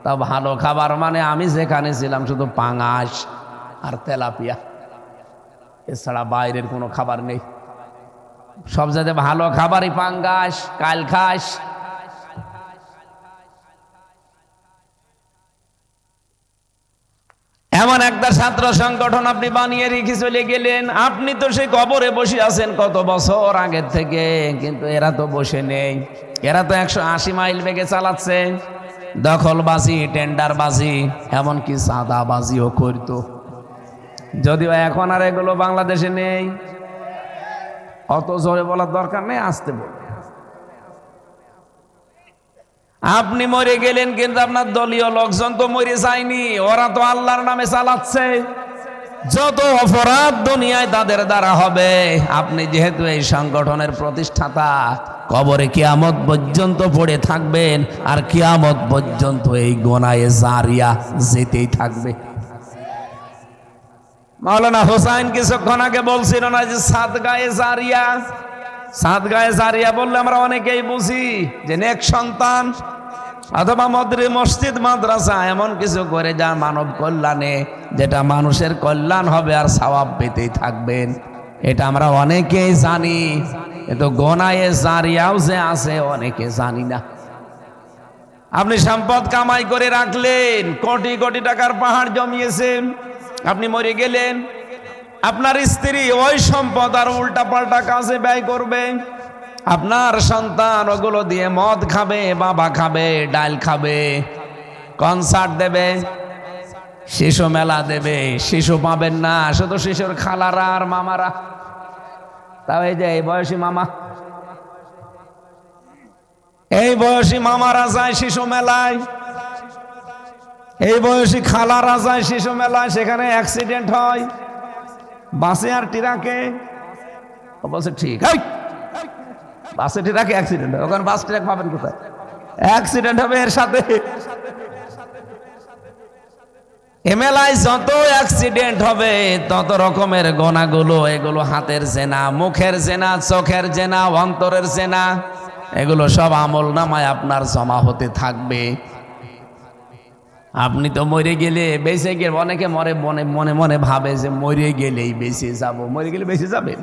C: তা ভালো খাবার মানে আমি যেখানে ছিলাম শুধু পাঙাশ আর তেলাপিয়া, এছাড়া বাইরের কোনো খাবার নেই। সব জায়গাতে ভালো খাবারই পাঙ্গাস, কালখাস। এমন একটা ছাত্র সংগঠন আপনি বানিয়ে রেখে চলে গেলেন। আপনি তো সেই কবরে বসে আছেন কত বছর আগের থেকে, কিন্তু এরা তো বসে নেই। এরা তো 180 মাইল বেগে চালাচ্ছে, দখলবাজি, টেন্ডারবাজি, এমনকি চাঁদাবাজিও করতো। যদিও এখন আর এগুলো বাংলাদেশে নেই। অত জোরে বলার দরকার নেই, আসতে বলুন। আপনি মরে গেলেন কিন্তু আপনার দলীয় লোকজন তো মরে যায়নি, ওরা তো আল্লাহর নামে চালাচ্ছে। যত অপরাধ দুনিয়ায় তাদের দ্বারা হবে। আপনি যেহেতু এই সংগঠনের প্রতিষ্ঠাতা, কবরে কিয়ামত পর্যন্ত পড়ে থাকবেন, আর কিয়ামত পর্যন্ত এই গোনায়ে জারিয়া যেতেই থাকবে। মাওলানা হোসাইন কিছুক্ষণ আগে বলছিল না যে সাদগায়ে জারিয়া। সাদগায়ে জারিয়া বললে আমরা অনেকেই বুঝি যে নেক সন্তান অথবা মসজিদ মাদ্রাসা এমন কিছু করে যা মানব কল্যাণে, যেটা মানুষের কল্যাণ হবে আর সওয়াব পেতেই থাকবেন। এটা আমরা অনেকেই জানি, কিন্তু গোনায়ে জারিয়াও যে আছে অনেকে জানি না। আপনি সম্পদ কামাই করে রাখলেন, কোটি কোটি টাকার পাহাড় জমিয়েছেন, আপনি মরে গেলেন, আপনার স্ত্রী ওই সম্পদ আর উল্টা পাল্টা কাজে ব্যয় করবে। আপনার সন্তান ওগুলো দিয়ে মদ খাবে, বাবা খাবে, ডাল খাবে, কনসার্ট দেবে, শিশু মেলা দেবে। শিশু পাবেন না, শুধু শিশুর খালারা আর মামারা। তাও এই যে এই বয়সী মামা, এই বয়সী মামারা যায় শিশু মেলায়, এই বয়সী খালারা যায় শিশু মেলায়, সেখানে অ্যাক্সিডেন্ট হয় বাসে আর ট্রাকে। ও বলছে ঠিক। বাসে ট্রাকে অ্যাক্সিডেন্ট হয়, ওখানে বাস ট্রাক পাবেন কোথায়? অ্যাক্সিডেন্ট হবে এর সাথে। এমএলআই যত অ্যাক্সিডেন্ট হবে তত রকমের গোনাগুলো, এগুলো হাতের জেনা, মুখের জেনা, চোখের জেনা, অন্তরের জেনা, এগুলো সব আমল নামায় আপনার জমা হতে থাকবে। আপনি তো মরে গেলে বেঁচে গেলে, অনেকে মরে মনে মনে মনে ভাবে যে মরে গেলেই বেঁচে যাব। মরে গেলে বেঁচে যাবেন?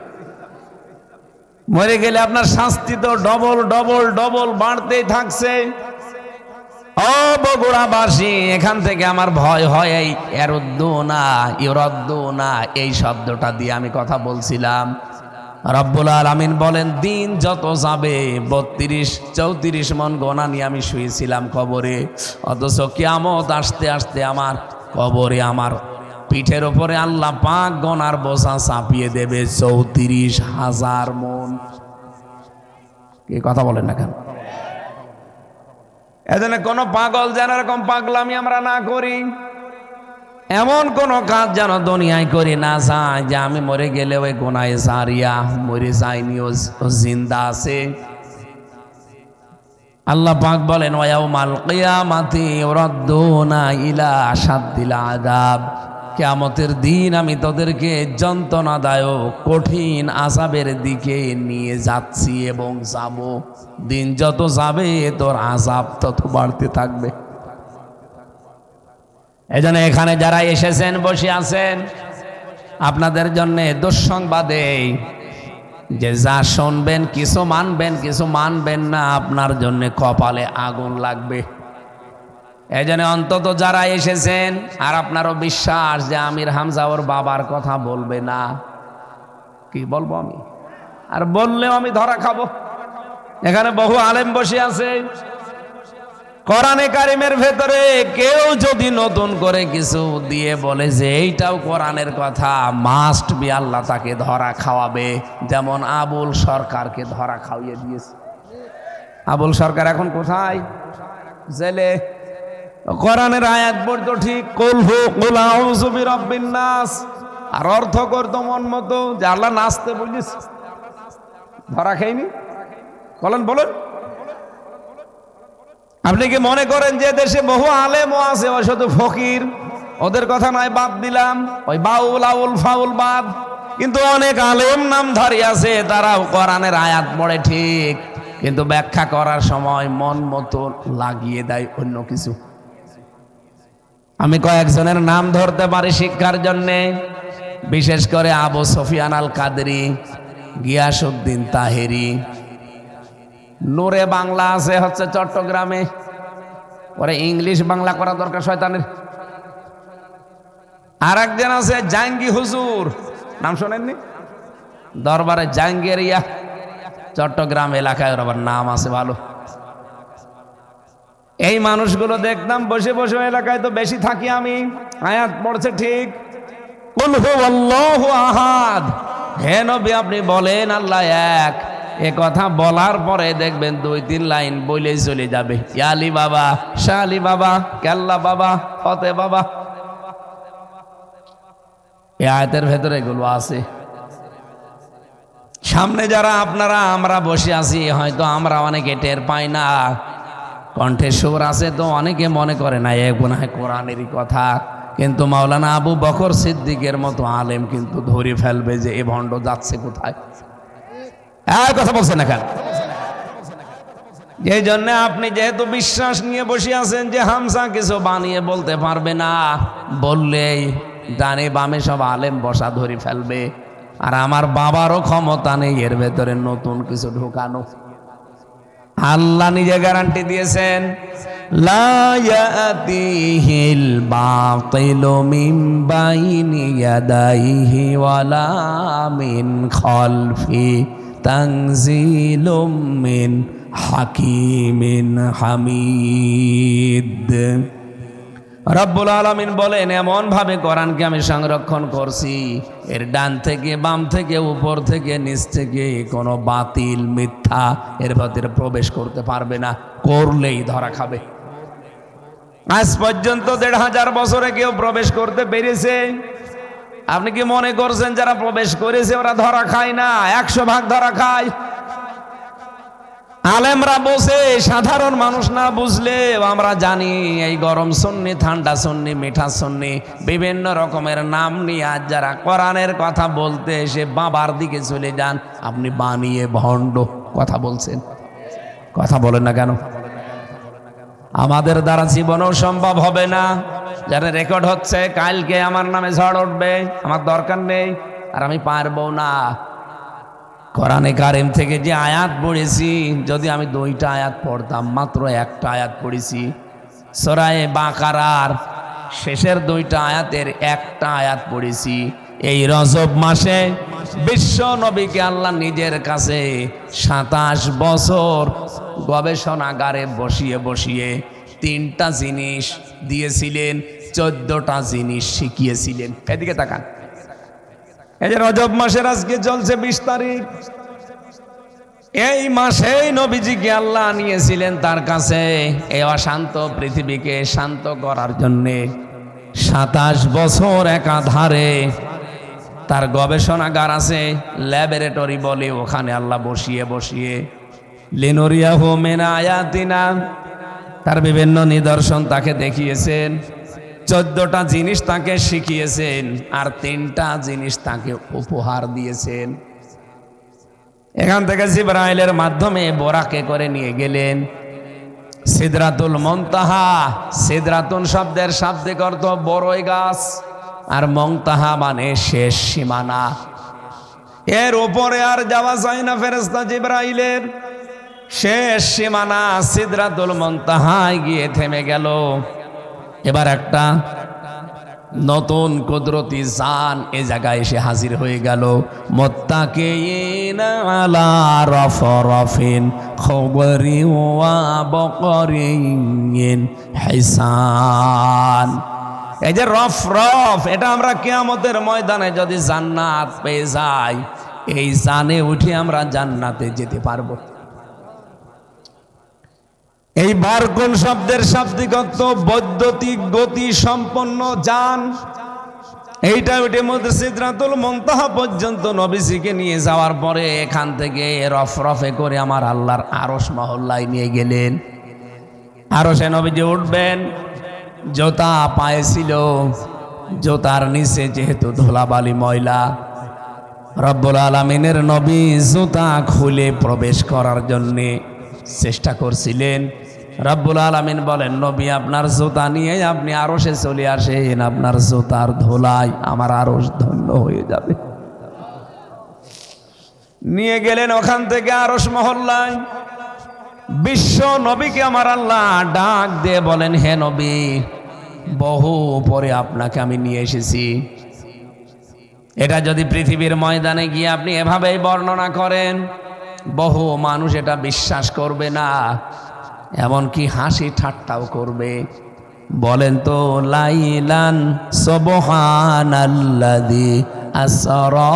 C: মরে গেলে আপনার শাস্তি তো ডবল ডবল ডবল বাড়তেই থাকছে। ও বগুড়াবাসী, এখান থেকে আমার ভয় হয় এই এরুদ্দুনা ইউরদ্দুনা এই শব্দটা দিয়ে আমি কথা বলছিলাম। রব্বুল আলামিন বলেন দিন যত যাবে 32-34 মন গোনা নিয়ে আমি শুয়েছিলাম কবরে, অথচ কিয়ামত আসতে আসতে আমার কবরে আমার পিঠের ওপরে আল্লাহ পাক গোনার বোঝা চাপিয়ে দেবে 34,000 মন। কি কথা বলেন না কেন? এজন্য কোন পাগল যেন এরকম পাগলামি আমরা না করি, এমন কোন কাজ যেন দুনিয়ায় করি না যায় যে আমি মরে গেলে ওই গুনাহে জারিয়া মরে যায়নি, ও জিন্দা আছে। আল্লাহ পাক বলেন ওয়াউমাল কিয়ামাতি ইউরাদ্দুনা ইলা আশাদ্দিল আযাব, কিয়ামতের দিন আমি তোদেরকে যন্ত্রণাদায়ক কঠিন আযাবের দিকে নিয়ে যাচ্ছি এবং যাব। দিন যত যাবে তোর আযাব তত বাড়তে থাকবে। এজন্য এখানে যারা এসেছেন বসে আছেন, আপনাদের জন্য দুঃসংবাদে যে যা শুনবেন কিছু মানবেন কিছু মানবেন না, আপনার জন্য কপালে আগুন লাগবে। এজন্য অন্তত যারা এসেছেন, আর আপনারও বিশ্বাস যে আমির হামজা ওর বাবার কথা বলবে না, কি বলবো আমি, আর বললেও আমি ধরা খাবো। এখানে বহু আলেম বসে আছে, কোরআনে কারিমের ভেতরে কেউ যদি নতুন করে কিছু দিয়ে বলে যে এইটাও কোরআনের কথা, মাস্ট বি আল্লাহ তাকে ধরা খাওয়াবে। যেমন আবুল সরকারকে ধরা খাওয়িয়ে দিয়েছে। আবুল সরকার এখন কোথায়? জেলে। কোরআনের আয়াত পড়তো ঠিক, কুল হু কুল আউযু বিরাব্বিন নাস, আর অর্থ করতো মন মতো যে আল্লাহ নাচতে বলিস, ধরা খাইনি। বলেন বলেন, আপনি কি মনে করেন যে দেশে বহু আলেমও আছে, ওই শুধু ফকির, ওদের কথা নয় বাদ দিলাম, ওই বাউল আউল ফাউল বাদ, কিন্তু অনেক আলেম নামধারী আছে, তারাও কোরআনের আয়াত পড়ে ঠিক, কিন্তু ব্যাখ্যা করার সময় মন মতো লাগিয়ে দেয় অন্য কিছু। আমি কয়েকজনের নাম ধরতে পারি শিক্ষার জন্যে, বিশেষ করে আবু সুফিয়ান আল কাদরি, গিয়াসউদ্দিন তাহেরি। নূরে বাংলা আছে হচ্ছে চট্টগ্রামে, পরে ইংলিশ বাংলা করা দরকার শয়তানের। আর একজন আছে জাঙ্গি হুজুর, নাম শোনেননি? দরবারে জাঙ্গেরিয়া, চট্টগ্রাম এলাকায় ওর আবার নাম আছে ভালো। এই মানুষগুলো দেখতাম বসে বসে, এলাকায় তো বেশি থাকি আমি, আয়াত পড়ছে ঠিক, কুল হুয়াল্লাহু আহাদ, হে নবী আপনি বলেন আল্লাহ এক। এ কথা বলার পরে দেখবেন 2-3 লাইন বলেই চলে যাবে, ইয়ালি বাবা, শালি বাবা, কেল্লা বাবা, ফতে বাবা। এই আয়াতের ভেতরে এগুলো আছে। সামনে যারা আপনারা আমরা বসে আছি, হয়তো আমরা অনেকে টের পাই না, কণ্ঠে সুর আছে তো অনেকে মনে করে না এ মনে হয় কোরআনেরই কথা, কিন্তু মাওলানা আবু বকর সিদ্দিকের মতো আলেম কিন্তু ধরে ফেলবে যে এ ভণ্ড যাচ্ছে কোথায়। কথা বলছেন না কেন? এই জন্য আপনি যেহেতু বিশ্বাস নিয়ে বসে আছেন যে হামজা কিছু বানিয়ে বলতে পারবে না, বললেই ডানে বামে সব আলেম বসা ধরে ফেলবে, আর আমার বাবারও ক্ষমতা নেই এর ভেতরে নতুন কিছু ঢোকানো। আল্লাহ নিজে গ্যারান্টি দিয়েছেন, লা ইয়াতিহিল বাতিলু মিন বাইনি ইয়াদাইহি ওয়ালা মিন খালফি তানজিলুম মিন হাকিমিন হামিদ। রব্বুল আলামিন বলেন এমন ভাবে কোরআনকে আমি সংরক্ষণ করছি, এর ডান থেকে বাম থেকে উপর থেকে নিচ থেকে কোনো বাতিল মিথ্যা এর ভেতরে প্রবেশ করতে পারবে না, করলেই ধরা খাবে। আজ পর্যন্ত 1500 বছরে কেউ প্রবেশ করতে পেরেছে? আপনি কি মনে করছেন যারা প্রবেশ করেছে ওরা ধরা খায় না? 100 ভাগ ধরা খায়। আলেমরা বসে, সাধারণ মানুষ না বুঝলে আমরা জানি এই গরম সুন্নি, ঠান্ডা সুন্নি, মিঠা সুন্নি বিভিন্ন রকমের নাম নিয়ে আজ যারা কোরআনের কথা বলতে এসে বাবার দিকে চলে যান। আপনি বানিয়ে ভণ্ড কথা বলছেন, কথা বলেন না কেন? আমাদের দ্বারা জীবনেও সম্ভব হবে না। যারা রেকর্ড হচ্ছে, কালকে আমার নামে ঝড় উঠবে, আমার দরকার নেই, আর আমি পারবো না। কোরআনে কারিম থেকে যে আয়াত পড়েছি, যদি আমি 2টা আয়াত পড়তাম, মাত্র 1টা আয়াত পড়েছি। সূরা বাকারার শেষের 2টা আয়াতের 1টা আয়াত পড়েছি। এই রজব মাসে বিশ্ব নবীকে আল্লাহ নিজের কাছে 27 বছর গবেষণাগারে বসিয়ে বসিয়ে 3টা জিনিস দিয়েছিলেন, 14টা জিনিস শিখিয়েছিলেন। এদিকে তাকান। এই যে রজব মাসের আজকে চলছে 20 তারিখ, এই মাসেই নবীজিকে আল্লাহ নিয়েছিলেন তার কাছে এই অশান্ত পৃথিবীকে শান্ত করার জন্যে। 27 বছর একাধারে তার গবেষণাগার আছে, ল্যাবরেটরি বলে, ওখানে আল্লাহ বসিয়ে বসিয়ে লিনুরিয়াহু মিন আয়াতিনা, তার বিভিন্ন নিদর্শন তাকে দেখিয়েছেন। 14টা জিনিস তাকে শিখিয়েছেন, আর 3টা জিনিস তাকে উপহার দিয়েছেন। এখান থেকে জিবরাইলের মাধ্যমে বোরাকে করে নিয়ে গেলেন সিদরাতুল মুনতাহা। সিদরাতুন শব্দের শাব্দিক অর্থ বড়ই গাছ, আর মুনতাহা মানে শেষ সীমানা। এর উপরে আর যাওয়া যায় না ফেরেশতা জিবরাইলের। শেষ সীমানা সিদরাতুল মুনতাহায় গিয়ে থেমে গেল। এবার একটা নতুন কুদরতি জান এ জায়গায় এসে হাজির হয়ে গেল। মুত্তাকিনা আলা রাফরাফিন খবরি ওয়া বকরিন হিসান। এই যে রফরফ, এটা আমরা কিয়ামতের ময়দানে যদি জান্নাত পেয়ে যাই, এই জানে উঠে আমরা জান্নাতে যেতে পারবো। এই বারকুন শব্দের শাব্দিক অর্থ বৈদ্যুতিক গতি সম্পন্ন যান। এইটা উঠে মধ্যে সিদরাতুল মুনতাহা পর্যন্ত নবীজিকে নিয়ে যাওয়ার পরে এখান থেকে রফরফে করে আমার আল্লাহর আরশ মহল্লায় নিয়ে গেলেন। আরশে নবীজি উঠবেন, জুতা পায়ে ছিল, জুতার নিচে যেহেতু ধুলাবালি ময়লা, রব্বুল আলামিনের নবী জুতা খুলে প্রবেশ করার জন্যে চেষ্টা করছিলেন। রব্বুল আলামিন বলেন, নবী আপনার জুতা নিয়ে আপনি আরশে চলে আসেন, আপনার জুতার ধুলায় আমার আরশ ধন্য হয়ে যাবে। নিয়ে গেলেন ওখান থেকে আরশ মহল্লায়। বিশ্ব নবীকে আমার আল্লাহ ডাক দিয়ে বলেন, হে নবী, বহু পরে আপনাকে আমি নিয়ে এসেছি। এটা যদি পৃথিবীর ময়দানে গিয়ে আপনি এভাবেই বর্ণনা করেন, বহু মানুষ এটা বিশ্বাস করবে না, এমনকি হাসি ঠাট্টাও করবে। বলেন তো, লাইলান সুবহানাল্লাযী আসরা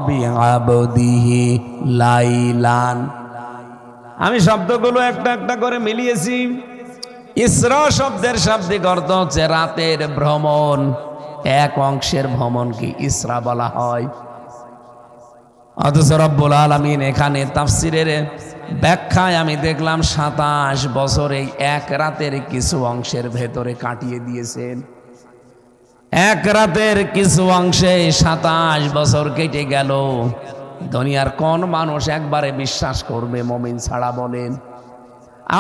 C: বিআবদিহি লাইলান। আমি শব্দগুলো একটা একটা করে মিলিয়েছি। ইসরা শব্দের শাব্দিক অর্থ হচ্ছে রাতের ভ্রমণ। এক অংশের ভ্রমণকে ইসরা বলা হয়। অথচ রব্বুল আলামিন এখানে তাফসিরের ব্যাখ্যায় আমি দেখলাম 27 বছর এই এক রাতের কিছু অংশের ভেতরে কাটিয়ে দিয়েছেন। এক রাতের কিছু অংশে 27 বছর কেটে গেল। দুনিয়ার কোন মানুষ একবারে বিশ্বাস করবে মুমিন ছাড়া? বলেন।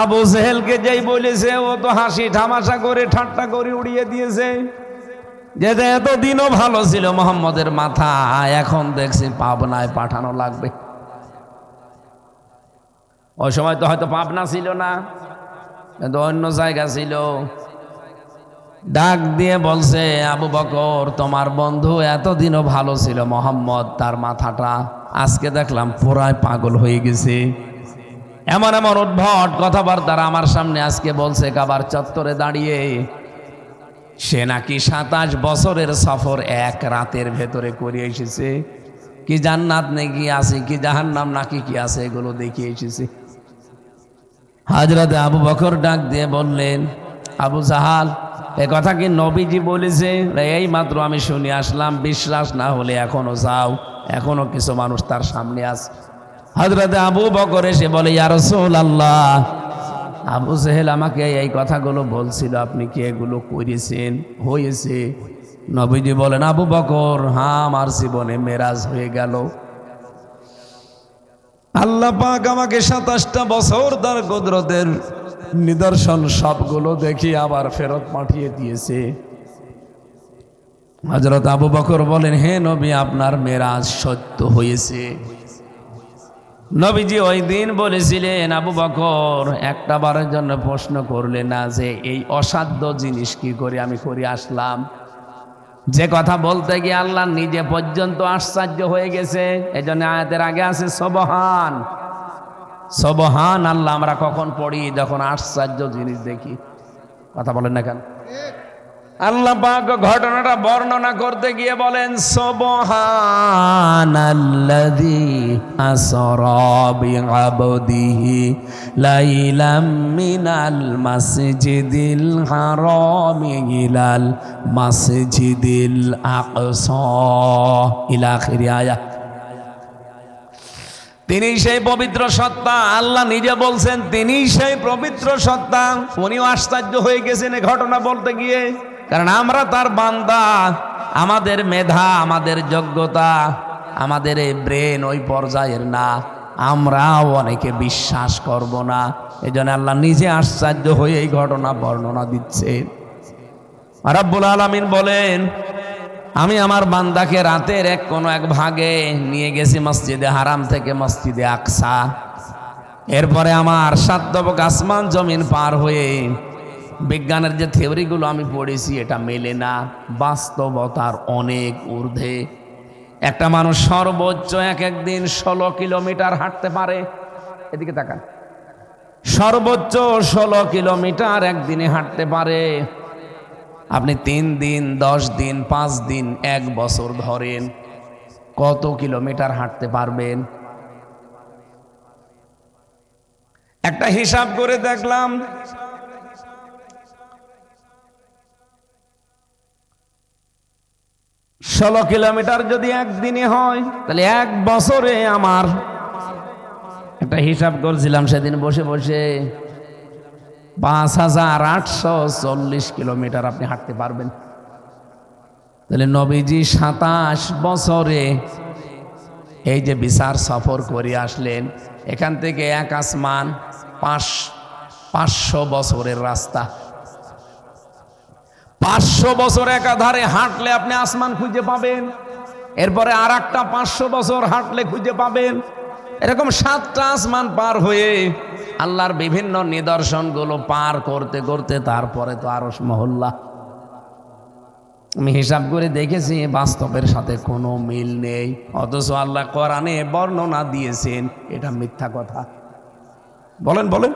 C: আবু জেহেলকে যেই বলেছে, ও তো হাসি ঠামাশা করে ঠাট্টা করে উড়িয়ে দিয়েছে যে এতদিনও ভালো ছিল মোহাম্মদের মাথা, এখন দেখছি পাবনায় পাঠানো লাগবে। ওই সময় তো হয়তো পাবনা ছিল না, কিন্তু অন্য জায়গা ছিল। ডাক দিয়ে বলছে, আবু বকর, তোমার বন্ধু এতদিনও ভালো ছিল মোহাম্মদ, তার মাথাটা আজকে দেখলাম পুরাই পাগল হয়ে গেছে। এমন এমন উদ্ভট কথাবার্তা আমার সামনে আজকে বলছে কাবার চত্বরে দাঁড়িয়ে। সে নাকি 27 বছরের সফর এক রাতের ভেতরে করে এসেছে। কি জান্নাত নাকি আছে, কি জাহান্নাম নাকি কি আছে, এগুলো দেখিয়ে এসেছে। হযরত আবু বকর ডাক দিয়ে বললেন, আবু জাহাল, এ কথা কি নবীজি বলেছে? এই মাত্র আমি শুনে আসলাম, বিশ্বাস না হলে এখনো যাও, এখনো কিছু মানুষ তার সামনে আছে। হযরতে আবু বকর এসে বলে, ইয়া রাসূলুল্লাহ, আবু জেহেল আমাকে এই কথাগুলো বলছিল, আপনি কি এগুলো করেছেন? হয়েছে। নবীজি বলেন, আবু বকর, হ্যাঁ, আমার জীবনে মেরাজ হয়ে গেল। আল্লাহ পাক আমাকে 27টা বছর তার কুদরতের নিদর্শন সবগুলো দেখি আবার ফেরত পাঠিয়ে দিয়েছে। হযরত আবু বকর বলেন, হে নবী, আপনার মেরাজ সত্য হয়েছে। নবীজি ওই দিন বলেছিলেন, আবু বকর, একটা বারের জন্য প্রশ্ন করলে না যে এই অসাধ্য জিনিস কি করে আমি করে আসলাম? যে কথা বলতে গিয়ে আল্লাহ নিজে পর্যন্ত আশ্চর্য হয়ে গেছে। এই জন্য আয়াতের আগে আছে সুবহান। সুবহান আল্লাহ আমরা কখন পড়ি? যখন আশ্চর্য জিনিস দেখি। কথা বলেন না কেন? আল্লাহ পাক ঘটনাটা বর্ণনা করতে গিয়ে বলেন, সুবহানাল্লাযী আসরা বিআবদিহি লাইলাম মিনাল মাসজিদিল হারামি ইলাল মাসজিদিল আকসা ইলা আখিরি আয়াত। তিনি সেই পবিত্র সত্তা, আল্লাহ নিজে বলছেন তিনি সেই পবিত্র সত্তা। উনিও আশ্চর্য হয়ে গেছেন এই ঘটনা বলতে গিয়ে, কারণ আমরা তার বান্দা। আমাদের মেধা, আমাদের যোগ্যতা, আমাদের এই ব্রেন ওই পর্যায়ের না, আমরাও অনেকে বিশ্বাস করব না। এই জন্য আল্লাহ নিজে আশ্চর্য হয়ে এই ঘটনা বর্ণনা দিচ্ছেন। রাব্বুল আলামিন বলেন, আমি আমার বান্দাকে রাতের কোনো এক ভাগে নিয়ে গেছি মসজিদে হারাম থেকে মসজিদে আকসা। এরপরে আমার 7 তবক আসমান জমিন পার হয়ে বিজ্ঞানের যে থিওরিগুলো আমি পড়েছি এটা মেলে না, বাস্তবতার অনেক ঊর্ধ্বে। একটা মানুষ সর্বোচ্চ একদিন 16 কিলোমিটার হাঁটতে পারে। এদিকে তাকান, সর্বোচ্চ 16 কিলোমিটার একদিনে হাঁটতে পারে। আপনি 3 দিন, 10 দিন, 5 দিন, 1 বছর ধরেন, কত কিলোমিটার হাঁটতে পারবেন? একটা হিসাব করে দেখলাম, 16 কিলোমিটার যদি একদিনে হয়, তাহলে 1 বছরে আমার একটা হিসাব করছিলাম সেদিন বসে বসে, 5840 কিলোমিটার আপনি হাঁটতে পারবেন। তাহলে নবীজি 27 বছরে এই যে বিচার সফর করে আসলেন, এখান থেকে এক আসমান 500 বছরের রাস্তা। 500 বছর একাধারে হাঁটলে আপনি আসমান খুঁজে পাবেন, এরপরে আর একটা 500 বছর হাঁটলে খুঁজে পাবেন। এরকম 7টা আসমান পার হয়ে আল্লাহর বিভিন্ন নিদর্শনগুলো পার করতে করতে তারপরে তো আরশ মহল্লা। আমি হিসাব করে দেখেছি বাস্তবের সাথে কোনো মিল নেই, অথচ আল্লাহ কোরআনে বর্ণনা দিয়েছেন এটা মিথ্যা কথা। বলেন বলেন,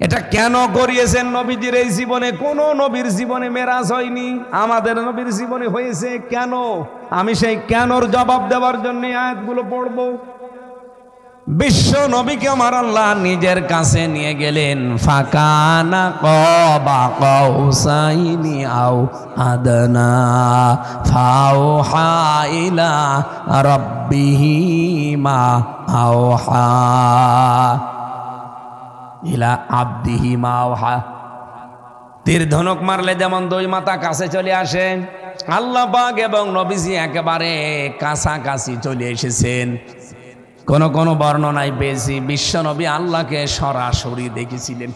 C: এটা কেন করিয়েছেন নবীজির এই জীবনে? কোন নবীর জীবনে মেরাজ হয়নি, আমাদের নবীর জীবনে হয়েছে। কেন? আমি সেই কেনর জবাব দেওয়ার জন্য আয়াতগুলো পড়ব। বিশ্ব নবীকে আমার আল্লাহ নিজের কাছে নিয়ে গেলেন। ফাকানা ক্বাবা কাউসাইনি আও আদনা ফাওহা ইলা রাব্বিহি মা আওহা ইলা আবদিহি মা আওহা। তীর ধনুক মারলে যেমন 2 মাথা কাছে চলে আসে, আল্লাহ পাক এবং নবীজি একেবারে কাছাকাছি চলে এসেছেন। কোন কোন বর্ণনায় পেয়েছি বিশ্ব নবী আল্লাহকে সরাসরি দেখেছিলেন,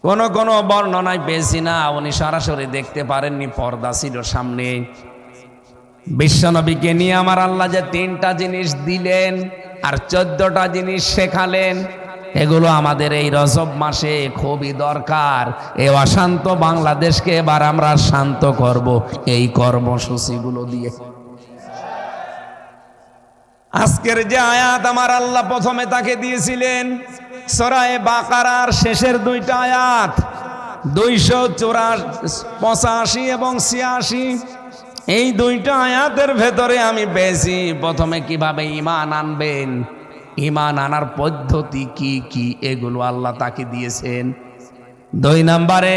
C: কোন কোন বর্ণনায় পেয়েছি না উনি সরাসরি দেখতে পারেননি, পর্দা ছিল সামনে। বিশ্ব নবীকে নিয়ে আমার আল্লাহ যে 3টা জিনিস দিলেন আর 14টা জিনিস শেখালেন, এগুলো আমাদের এই রজব মাসে খুবই দরকার। এই অশান্ত বাংলাদেশকে এবার আমরা শান্ত করব এই কর্মসূচিগুলো দিয়ে। আজকের যে আয়াত আমার আল্লাহ প্রথমে তাকে দিয়েছিলেন, সূরা বাকারার শেষের 2টা আয়াত 285 এবং 86, এই 2টা আয়াতের ভেতরে আমি পেয়েছি প্রথমে কিভাবে ঈমান আনবেন, ঈমান আনার পদ্ধতি কি কি, এগুলো আল্লাহ তাকে দিয়েছেন। দুই নম্বরে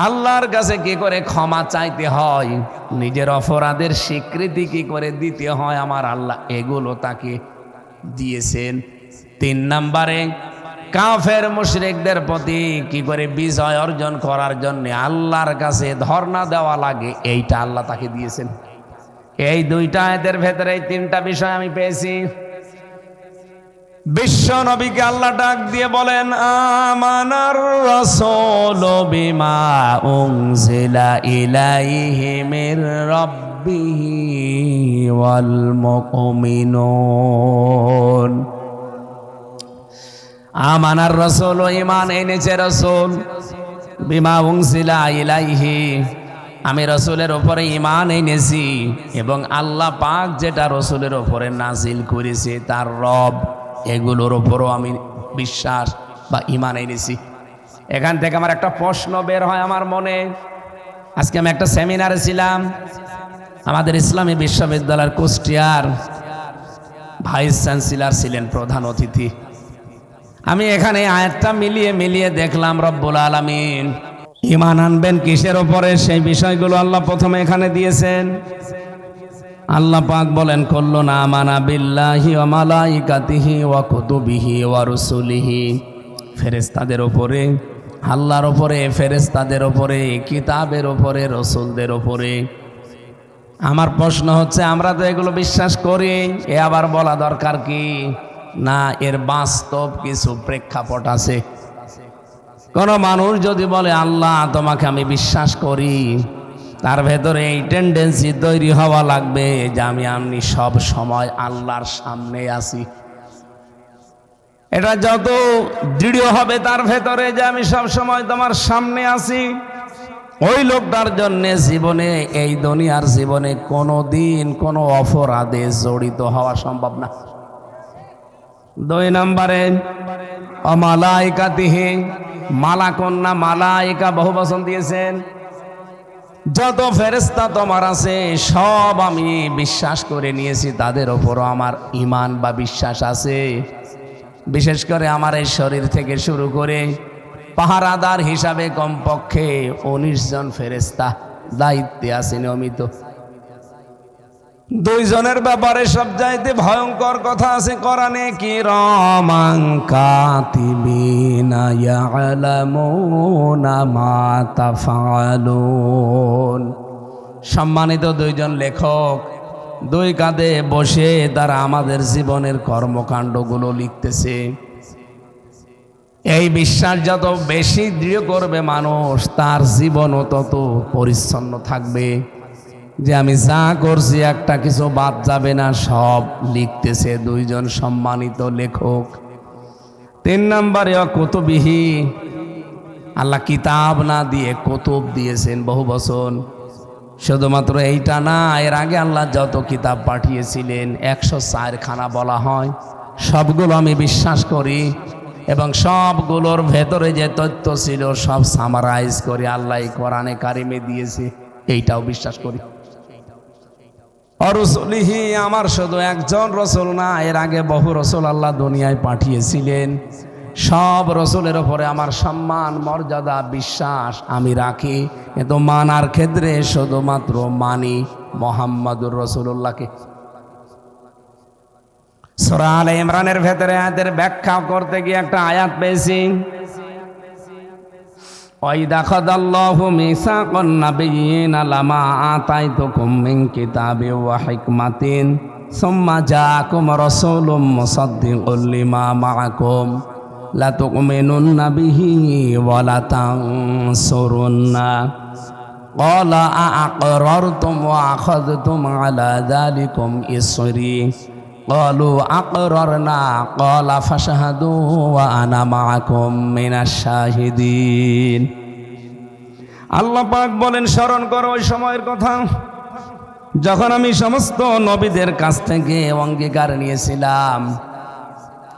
C: আল্লাহর কাছে কি করে ক্ষমা চাইতে হয়, নিজের অপরাধের স্বীকৃতি কি করে দিতে হয় আমার আল্লাহ এগুলো তাকে দিয়েছেন। তিন নম্বরে কাফের মুশরিকদের প্রতি কি করে বিজয় অর্জন করার জন্য আল্লাহর কাছে ধর্ণা দেওয়া লাগে এইটা আল্লাহ তাকে দিয়েছেন। এই দুইটা আয়াতের ভেতরে এই তিনটা বিষয় আমি পেয়েছি। বিশ্ব নবীকে আল্লাহ ডাক দিয়ে বলেন, আমানার রাসূলু বিমা উনজিলা ইলাইহি মির রাব্বিহি ওয়াল মুমিনুন। আমানার রাসূল, ঈমান এনেছে রাসূল, বিমা উনজিলা ইলাইহি, আমি রাসূলের উপরে ঈমান এনেছি এবং আল্লাহ পাক যেটা রাসূলের উপরে নাজিল করেছে তার রব, এগুলোর উপরও আমি বিশ্বাস বা ঈমান এনেছি। এখান থেকে আমার একটা প্রশ্ন বের হয় আমার মনে। আজকে আমি একটা সেমিনারে ছিলাম, আমাদের ইসলামী বিশ্ববিদ্যালয়ের কুষ্টিয়ার ভাইস চ্যান্সেলর ছিলেন প্রধান অতিথি। আমি এখানে আয়াতটা মিলিয়ে দেখলাম রব্বুল আলামিন ঈমান আনবেন কিসের উপরে সেই বিষয়গুলো আল্লাহ প্রথমে এখানে দিয়েছেন। আল্লাহ পাক বলেন, কুল্লুন আমানা বিল্লাহি ওয়া মালাইকাতিহি ওয়া কুতুবিহি ওয়া রুসুলিহি, ফেরেশতাদের উপরে, আল্লাহর উপরে, ফেরেশতাদের উপরে, কিতাবের উপরে, রসুলদের উপরে। আমার প্রশ্ন হচ্ছে, আমরা তো এগুলো বিশ্বাস করি, এ আবার বলা দরকার কি? না, এর বাস্তব কিছু প্রেক্ষাপট আছে। কোন মানুষ যদি বলে আল্লাহ তোমাকে আমি বিশ্বাস করি, তার ভেতরে এই টেন্ডেন্সি তৈরি হওয়া লাগবে যে আমি সব সময় আল্লাহর সামনে আছি। এটা যত দৃঢ় হবে তার ভেতরে যে আমি সব সময় তোমার সামনে আছি, ওই লোকটার জন্য জীবনে, এই দুনিয়ার জীবনে কোনোদিন কোনো অপরাধে জড়িত হওয়া সম্ভব না। দুই নম্বরে অমালাইকাতিহি, মালাকুন্না, মালাইকা বহু বচন দিয়েছেন। যত ফেরেশতা তোমার আছে সব আমি বিশ্বাস করে নিয়েছি, তাদের ওপরও আমার ঈমান বা বিশ্বাস আছে। বিশেষ করে আমার এই শরীর থেকে শুরু করে পাহারাদার হিসাবে কমপক্ষে 19 জন ফেরেশতা দায়িত্বে আছে নিয়মিত। দুইজনের ব্যাপারে সবচাইতে ভয়ঙ্কর কথা আছে কোরআনে, কিরামান কাতিবিনা ইয়ালামুনা মা তাফআলুন। সম্মানিত দুইজন লেখক দুই কাঁধে বসে তারা আমাদের জীবনের কর্মকাণ্ডগুলো লিখতেছে। এই বিশ্বাস যত বেশি দৃঢ় করবে মানুষ, তার জীবনও তত পরিচ্ছন্ন থাকবে যে আমি যা করছি একটা কিছু বাদ যাবে না, সব লিখতেছে দুইজন সম্মানিত লেখক। তিন নম্বরে কুতুবিহি, আল্লাহ কিতাব না দিয়ে কুতুব দিয়েছেন বহু বচন। শুধুমাত্র এইটা না, এর আগে আল্লাহ যত কিতাব পাঠিয়েছিলেন 104 খানা বলা হয়, সবগুলো আমি বিশ্বাস করি এবং সবগুলোর ভেতরে যে তথ্য ছিল সব সামারাইজ করে আল্লাহ কোরআনে কারিমে দিয়েছে, এইটাও বিশ্বাস করি। অরসুলিহি, আমার শুধু একজন রসুল না, এর আগে বহু রসুল আল্লাহ দুনিয়ায় পাঠিয়েছিলেন। সব রসুলের উপরে আমার সম্মান, মর্যাদা, বিশ্বাস আমি রাখি। কিন্তু মানার ক্ষেত্রে শুধুমাত্র মানি মুহাম্মাদুর রাসূলুল্লাহকে। সূরা আলে ইমরানের ভেতরে আয়াতের ব্যাখ্যা করতে গিয়ে একটা আয়াত পেয়েছি, ওয়াইদা খাদাল্লাহু মিসাকান নাবিয়িনা লামা আতাইতুকুম মিন কিতাবিন ওয়া হিকমাতিন সুম্মা জাআকুম রাসূলুম মুসাদ্দিকুল লিমা মাআকুম লা তু'মিনুন্না বিহি ওয়া লা তানসুরুন্না ক্বালা আ'আকরারতুম ওয়া আখাযতুম আলা যালিকুম ইসরি ক্বালু আকরারনা ক্বালা ফাশহাদু ওয়া আনা মাআকুম মিনাশ শাহিদিন। আল্লাহ পাক বলেন, স্মরণ করো ওই সময়ের কথা যখন আমি সমস্ত নবীদের কাছ থেকে অঙ্গীকার নিয়েছিলাম।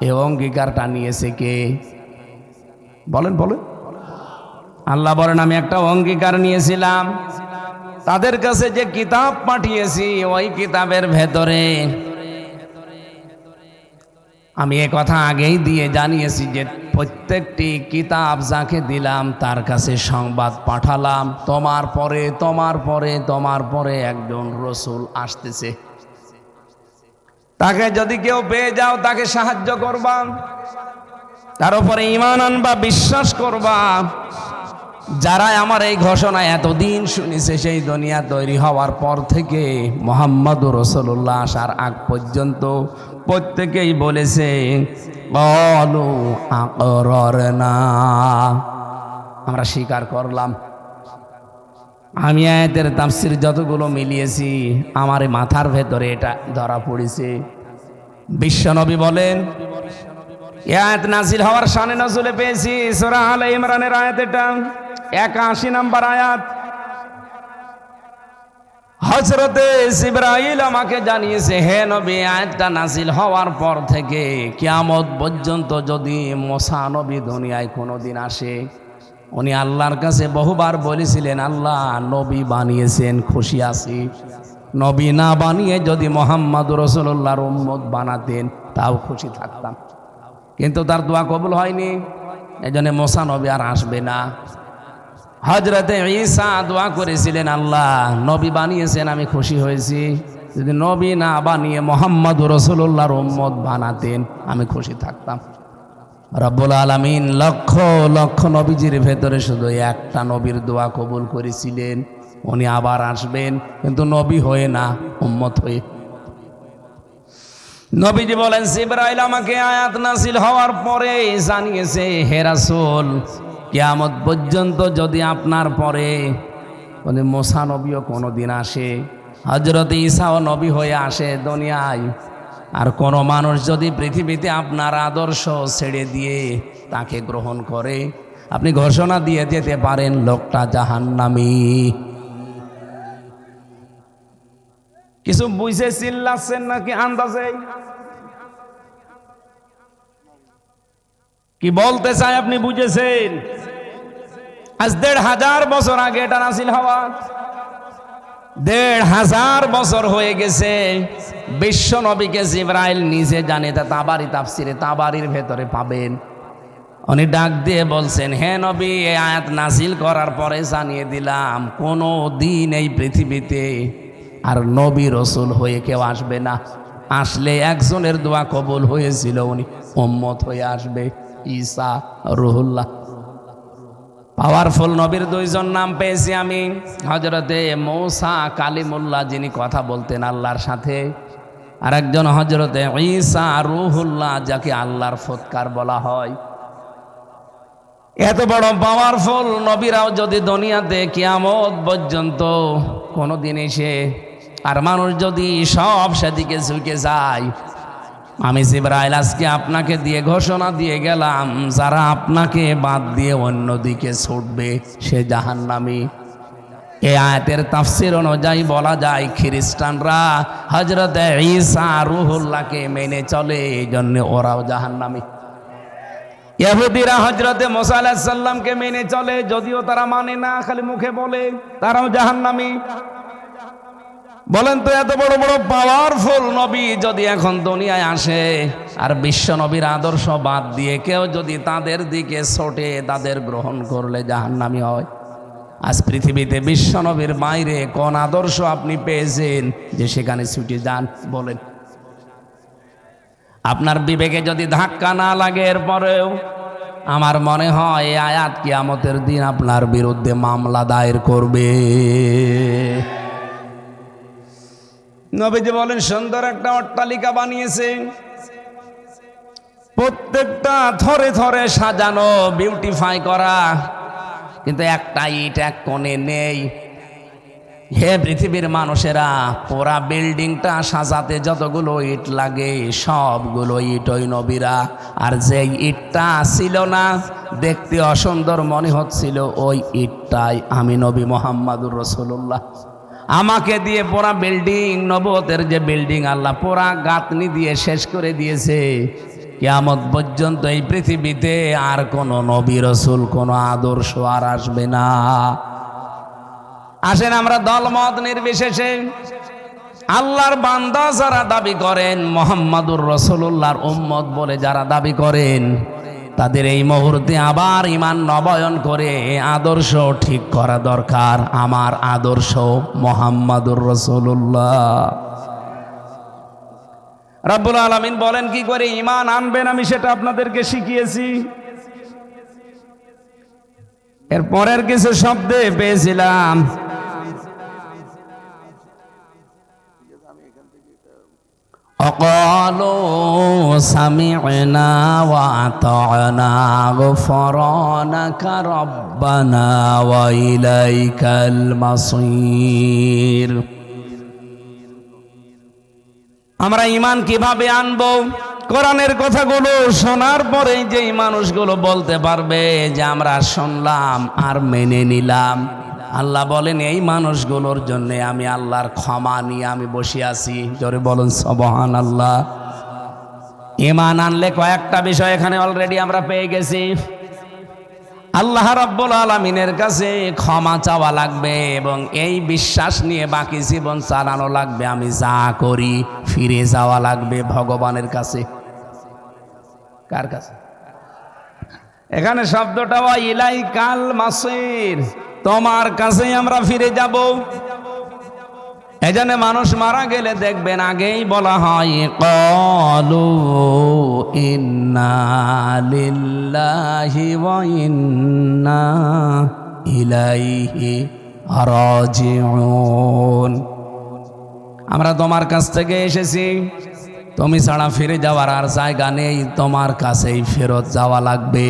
C: এই অঙ্গীকারটা নিয়েছে কে? বলেন বলেন। আল্লাহ বলেন, আমি একটা অঙ্গীকার নিয়েছিলাম, তাদের কাছে যে কিতাব পাঠিয়েছি ওই কিতাবের ভেতরে আমি এ কথা আগেই দিয়ে জানিয়েছি যে প্রত্যেকটি কিতাব যাকে দিলাম তার কাছে সংবাদ পাঠালাম, তোমার পরে তোমার পরে তোমার পরে একজন রসুল আসতেছে, তাকে যদি কেউ পেয়ে যাও তাকে সাহায্য করবা, তার উপরে ঈমান আনবা, বিশ্বাস করবা। যারা আমার এই ঘোষণা এতদিন শুনেছে, সেই দুনিয়া তৈরি হওয়ার পর থেকে মুহাম্মদুর রাসূলুল্লাহ আসার আগ পর্যন্ত প্রত্যেকেই বলেছে ক্বালু আকরারনা, আমরা স্বীকার করলাম। আমি আয়াতের তাফসীর যতগুলো মিলিয়েছি আমার এই মাথার ভেতরে এটা ধরা পড়েছে। বিশ্বনবী বলেন, এই আয়াত নাজিল হওয়ার শানে নজুলে পেয়েছি সূরা আলে ইমরানের আয়াত, এটা 81 নম্বর আয়াত। হযরতে জিবরাইল আমাকে জানিয়েছে, হে নবী, আয়াতটা নাজিল হওয়ার পর থেকে কিয়ামত পর্যন্ত যদি মুসা নবী দুনিয়ায় কোনোদিন আসে, উনি আল্লাহর কাছে বহুবার বলেছিলেন, আল্লাহ নবী বানিয়েছেন, খুশি আছি। নবী না বানিয়ে যদি মুহাম্মদুর রাসূলুল্লাহর উম্মত বানাতেন তাও খুশি থাকতাম, কিন্তু তার দোয়া কবুল হয়নি, এজন্য মুসা নবী আর আসবে না। হযরতে ঈসা দোয়া করেছিলেন, আল্লাহ নবী বানিয়েছেন, আমি খুশি হয়েছি, যদি নবী না বানিয়ে মুহাম্মদুর রাসূলুল্লাহর উম্মত বানাতেন আমি খুশি থাকতাম। রব্বুল আলামিন লক্ষ লক্ষ নবীজির ভেতরে শুধু একটা নবীর দোয়া কবুল করেছিলেন, উনি আবার আসবেন, কিন্তু নবী হয়ে না, উম্মত হয়ে। নবীজি বলেন, জিবরাইল আমাকে আয়াত নাজিল হওয়ার পরে জানিয়েছে, হে রাসূল, কিয়ামত পর্যন্ত যদি আপনার পরে মুসা নবীও কোনোদিন আসে, হযরত ঈসাও নবী হয়ে আসে দুনিয়ায়, আর কোনো মানুষ যদি পৃথিবীতে আপনার আদর্শ ছেড়ে দিয়ে তাকে গ্রহণ করে, আপনি ঘোষণা দিয়ে যেতে পারেন লোকটা জাহান্নামী। কিছু বুঝে চিল্লাচ্ছেন নাকি আন্দাজে? কি বলতে চাই আপনি বুঝেছেন? আজ ১৫০০ বছর আগে এটা নাজিল হওয়া, ১৫০০ বছর হয়ে গেছে। বিশ্ব নবীকে জিবরাইল নিজে জানে, তা তাবারি তাফসিরে তাবারির ভেতরে পাবেন। উনি ডাক দিয়ে বলছেন, হে নবী, এই আয়াত নাজিল করার পরে জানিয়ে দিলাম, কোনো দিন এই পৃথিবীতে আর নবী রসুল হয়ে কেউ আসবে না। আসলে একজনের দোয়া কবুল হয়েছিল, উনি উম্মত হয়ে আসবে, ঈসা রুহুল্লাহ। পাওয়ারফুল নবীর দুইজন নাম পেয়েছি আমি, হযরতে মূসা কালিমুল্লাহ, যিনি কথা বলতেন আল্লাহর সাথে, আর একজন হযরতে ঈসা রুহুল্লাহ, যাকে আল্লাহর ফুৎকার বলা হয়। এত বড় পাওয়ারফুল নবীরাও যদি দুনিয়াতে কিয়ামত পর্যন্ত কোনোদিন এসে আর মানুষ যদি সব সেদিকে ঝুঁকে যায়, আমি জিবরাইল আজকে আপনাকে দিয়ে ঘোষণা দিয়ে গেলাম, যারা আপনাকে বাদ দিয়ে অন্যদিকে ছুটবে সে জাহান্নামী। এই আয়াতের তাফসীর অনুযায়ী বলা যায়, খ্রিস্টানরা হযরতে ঈসা রুহুল্লাহকে মেনে চলে, এই জন্য ওরাও জাহান্নামী। ইহুদিরা হযরতে মুসা আলাইহিস সালামকে মেনে চলে, যদিও তারা মানে না, খালি মুখে বলে, তারাও জাহান্নামী। বলেন তো, এত বড় বড় পাওয়ারফুল নবী যদি এখন দুনিয়ায় আসে আর বিশ্ব নবীর আদর্শ বাদ দিয়ে কেউ যদি তাদের দিকে ছোটে, তাদের গ্রহণ করলে জাহান্নামী হয়। আজ পৃথিবীতে বিশ্ব নবীর বাইরে কোন আদর্শ আপনি পেয়েছেন যে সেখানে ছুটে যান? বলেন। আপনার বিবেকে যদি ধাক্কা না লাগে, এরপরেও আমার মনে হয় এই আয়াত কিয়ামতের দিন আপনার বিরুদ্ধে মামলা দায়ের করবে। নবীজি বলেন, সুন্দর একটা অট্টালিকা বানিয়েছে, প্রত্যেকটা থরে থরে সাজানো, বিউটিফাই করা, কিন্তু একটা ইট এক কোণে নেই। হে পৃথিবীর মানুষেরা, পুরা বিল্ডিংটা সাজাতে যতগুলো ইট লাগে সবগুলো ইট ওই নবীরা, আর যে ইটটা ছিল না, দেখতে অসুন্দর মনে হচ্ছিল, ওই ইটটাই আমি নবী মুহাম্মদুর রাসূলুল্লাহ। আমাকে দিয়ে পুরা বিল্ডিং, নবুয়তের যে বিল্ডিং আল্লাহ পুরা গাঁথনি দিয়ে শেষ করে দিয়েছে। কিয়ামত পর্যন্ত এই পৃথিবীতে আর কোনো নবী রাসূল, কোনো আদর্শ আর আসবে না। আসেন আমরা দলমত নির্বিশেষে আল্লাহর বান্দা যারা দাবি করেন, মুহাম্মাদুর রাসূলুল্লাহর উম্মত বলে যারা দাবি করেন, তাদের এই মুহূর্তে আবার ঈমান নবায়ন করে আদর্শ ঠিক করা দরকার। আমার আদর্শ মুহাম্মাদুর রাসূলুল্লাহ। রব্বুল আলামিন বলেন কি করে ঈমান আনবেন, আমি সেটা আপনাদেরকে শিখিয়েছি। এর পরের কিছু শব্দে পেয়েছিলাম وقالوا سمعنا وأطعنا غفرانك ربنا وإليك المصير। আমরা ঈমান কিভাবে আনবো? কোরআনের কথাগুলো শোনার পরে যে মানুষগুলো বলতে পারবে যে আমরা শুনলাম আর মেনে নিলাম, আল্লাহ বলেন এই মানুষগুলোর জন্য আমি আল্লাহর ক্ষমা নিয়ে আমি বসে আছি। জোরে বলুন সুবহানাল্লাহ। ঈমান আনলে কয়েকটা বিষয় এখানে অলরেডি আমরা পেয়ে গেছি। আল্লাহ রাব্বুল আলামিনের কাছে ক্ষমা চাওয়া লাগবে এবং এই বিশ্বাস নিয়ে বাকি জীবন চালানো লাগবে। আমি যা করি ফিরে যাওয়া লাগবে ভগবানের কাছে। কার কাছে? এখানে শব্দটা ইলাইকাল মাসির, তোমার কাছে আমরা ফিরে যাব। এজন্য মানুষ মারা গেলে দেখবেন আগেই বলা হয় ক্বালু ইন্না লিল্লাহি ওয়া ইন্না ইলাইহি রাজিউন। আমরা তোমার কাছ থেকে এসেছি, তুমি ছাড়া ফিরে যাওয়ার আর জায়গা নেই, তোমার কাছেই ফেরত যাওয়া লাগবে।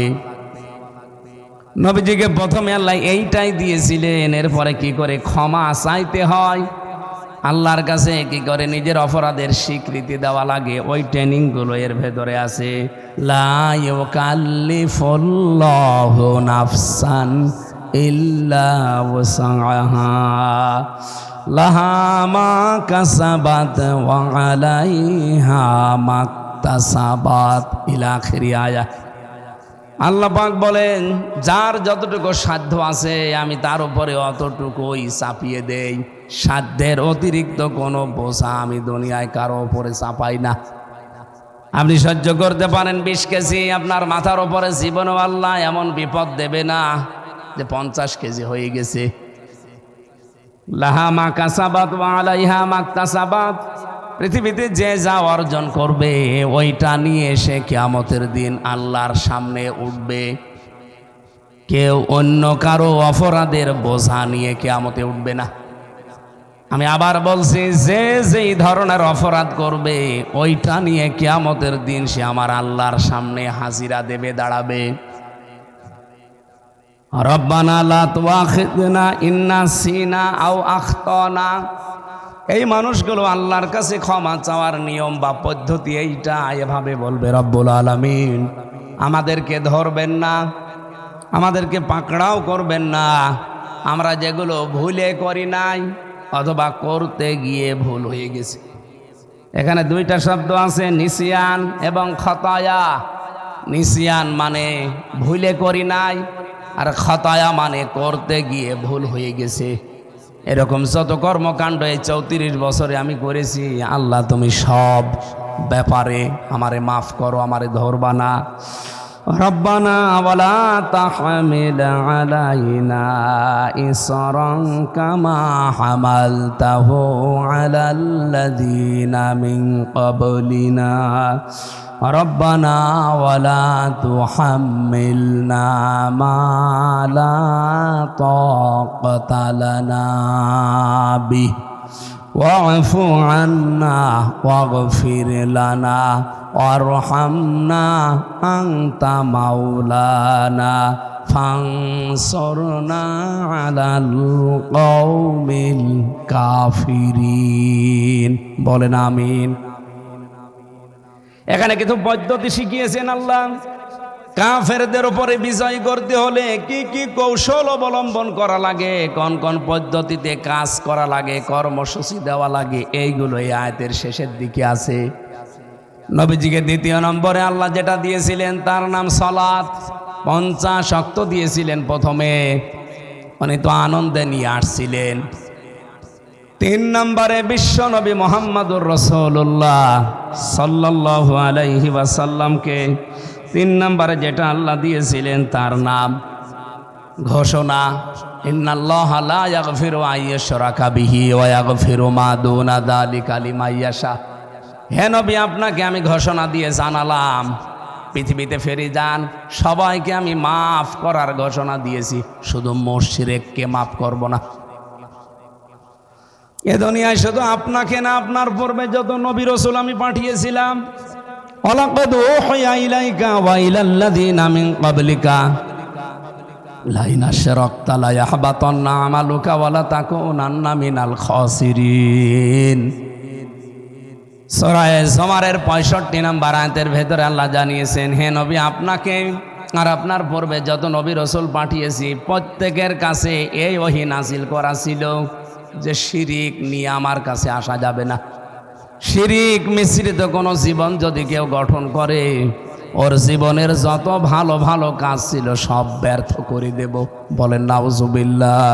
C: নবীজিকে প্রথমে আল্লাহ এইটাই দিয়েছিলেন, এরপরে কি করে ক্ষমা চাইতে হয়, আল্লাহর কাছে কি করে নিজের অপরাধের স্বীকৃতি দেওয়া লাগে, ওই ট্রেনিংগুলো এর ভেতরে আছে। লা ইউকাল্লিফুল্লাহু নাফসান ইল্লা ওয়াসআহা লাহা মা কাসাবাত ওয়া আলাইহা মাকতাসাবাত ইলা আখিরি আয়াত। আল্লাহ পাক বলেন যার যতটুকু সাধ্য আছে আমি তার উপরে অতটুকুই চাপিয়ে দেই, সাধ্যের অতিরিক্ত কোনো বোঝা আমি দুনিয়ায় কারো উপরে চাপাই না। আপনি সহ্য করতে পারেন 20 কেজি, আপনার মাথার উপরে জীবনও আল্লাহ এমন বিপদ দেবে না যে 50 কেজি হয়ে গেছে। লাহা মা কাসাবাত ওয়া আলাইহা মাকতাসাবাত। পৃথিবীতে যে যা অর্জন করবে ওইটা নিয়ে এসে কিয়ামতের দিন আল্লাহর সামনে উঠবে। কেউ অন্য কারো অপরাধের বোঝা নিয়ে কিয়ামতে উঠবে না। আমি আবার বলছি, যে যেই ধরনের অপরাধ করবে ওইটা নিয়ে কিয়ামতের দিন সে আমার আল্লাহর সামনে হাজিরা দেবে, দাঁড়াবে। রব্বানা লা তুআখিযনা ইন নাসিনা আও আখতানা। এই মানুষগুলো আল্লাহর কাছে ক্ষমা চাওয়ার নিয়ম বা পদ্ধতি এইটা, এভাবে বলবে রব্বুল আলামিন আমাদেরকে ধরবেন না, আমাদেরকে পাকড়াও করবেন না, আমরা যেগুলো ভুলে করি নাই অথবা করতে গিয়ে ভুল হয়ে গেছে। এখানে দুইটা শব্দ আছে, নিসিয়ান এবং খতায়া। নিসিয়ান মানে ভুলে করি নাই, আর খতায়া মানে করতে গিয়ে ভুল হয়ে গেছে। এরকম যত কর্মকাণ্ড এই 34 বছরে আমি করেছি, আল্লাহ তুমি সব ব্যাপারে আমারে মাফ করো, আমারে ধরবা না। রব্বানা ওয়ালা তাহমিল আলাইনা ইসরান কামা হামালতাহু আলাল্লাযিনা মিন ক্বাবলিনা রব্বানা ওয়ালা তুহাম্মিলনা মা লা তাকাতা লানা বিহি ওয়া'ফু আন্না ওয়াগফির লানা ওয়ারহামনা আনতা মাওলানা ফানসুরনা আলাল কওমিল কাফিরিন। বলেন আমিন। এখানে কিছু পদ্ধতি শিখিয়েছেন আল্লাহ। কাফেরদের উপরে বিজয় করতে হলে কি কি কৌশল অবলম্বন করা লাগে, কোন কোন পদ্ধতিতে কাজ করা লাগে, কর্মসূচি দেওয়া লাগে, এইগুলো এই আয়াতের শেষের দিকে আছে। নবীজিকে 2 নম্বরে আল্লাহ যেটা দিয়েছিলেন তার নাম সালাত। 50 ওয়াক্ত দিয়েছিলেন প্রথমে, উনি তো আনন্দে নিয়ে আসছিলেন। তিন নম্বরে বিশ্ব নবী মুহাম্মদুর রাসূলুল্লাহ সাল্লাল্লাহু আলাইহি ওয়াসাল্লামকে তিন নম্বরে যেটা আল্লাহ দিয়েছিলেন তার নাম ঘোষণা, ইন্নাল্লাহা লা ইয়াগফিরু আইয়ুশরাকা বিহি ওয়া ইয়াগফিরু মা দুনা যালিকা লিমান ইয়াশা। হে নবী, আপনাকে আমি ঘোষণা দিয়ে জানালাম, পৃথিবীতে ফিরে যান, সবাইকে আমি মাফ করার ঘোষণা দিয়েছি, শুধু মুশরিককে মাফ করব না। এ দুনিয়ায় শুধু আপনাকে না, আপনার পূর্বে যত নবী রাসূল আমি পাঠিয়েছিলাম, ওয়ালাকাদ উহিয়া ইলাইকা ওয়া ইলাল্লাযিনা মিন ক্বাবলিকা লাইন আশরাকতা লা ইয়াহবাতান্না আমালুকা ওয়া লা তাকুনান্না মিনাল খাসিরিন। সূরা জুমারের 65 নম্বর আয়াতের ভেতরে আল্লাহ জানিয়েছেন, হে নবী, আপনাকে আর আপনার পূর্বে যত নবী রাসূল পাঠিয়েছি প্রত্যেকের কাছে এই ওহী নাযিল করা ছিল যে শিরিক নিয়ে আমার কাছে আসা যাবে না। শিরিক মিশ্রিত কোনো জীবন যদি কেউ গঠন করে, ওর জীবনের যত ভালো ভালো কাজ ছিল সব ব্যর্থ করে দেব। বলেন নাউজুবিল্লাহ।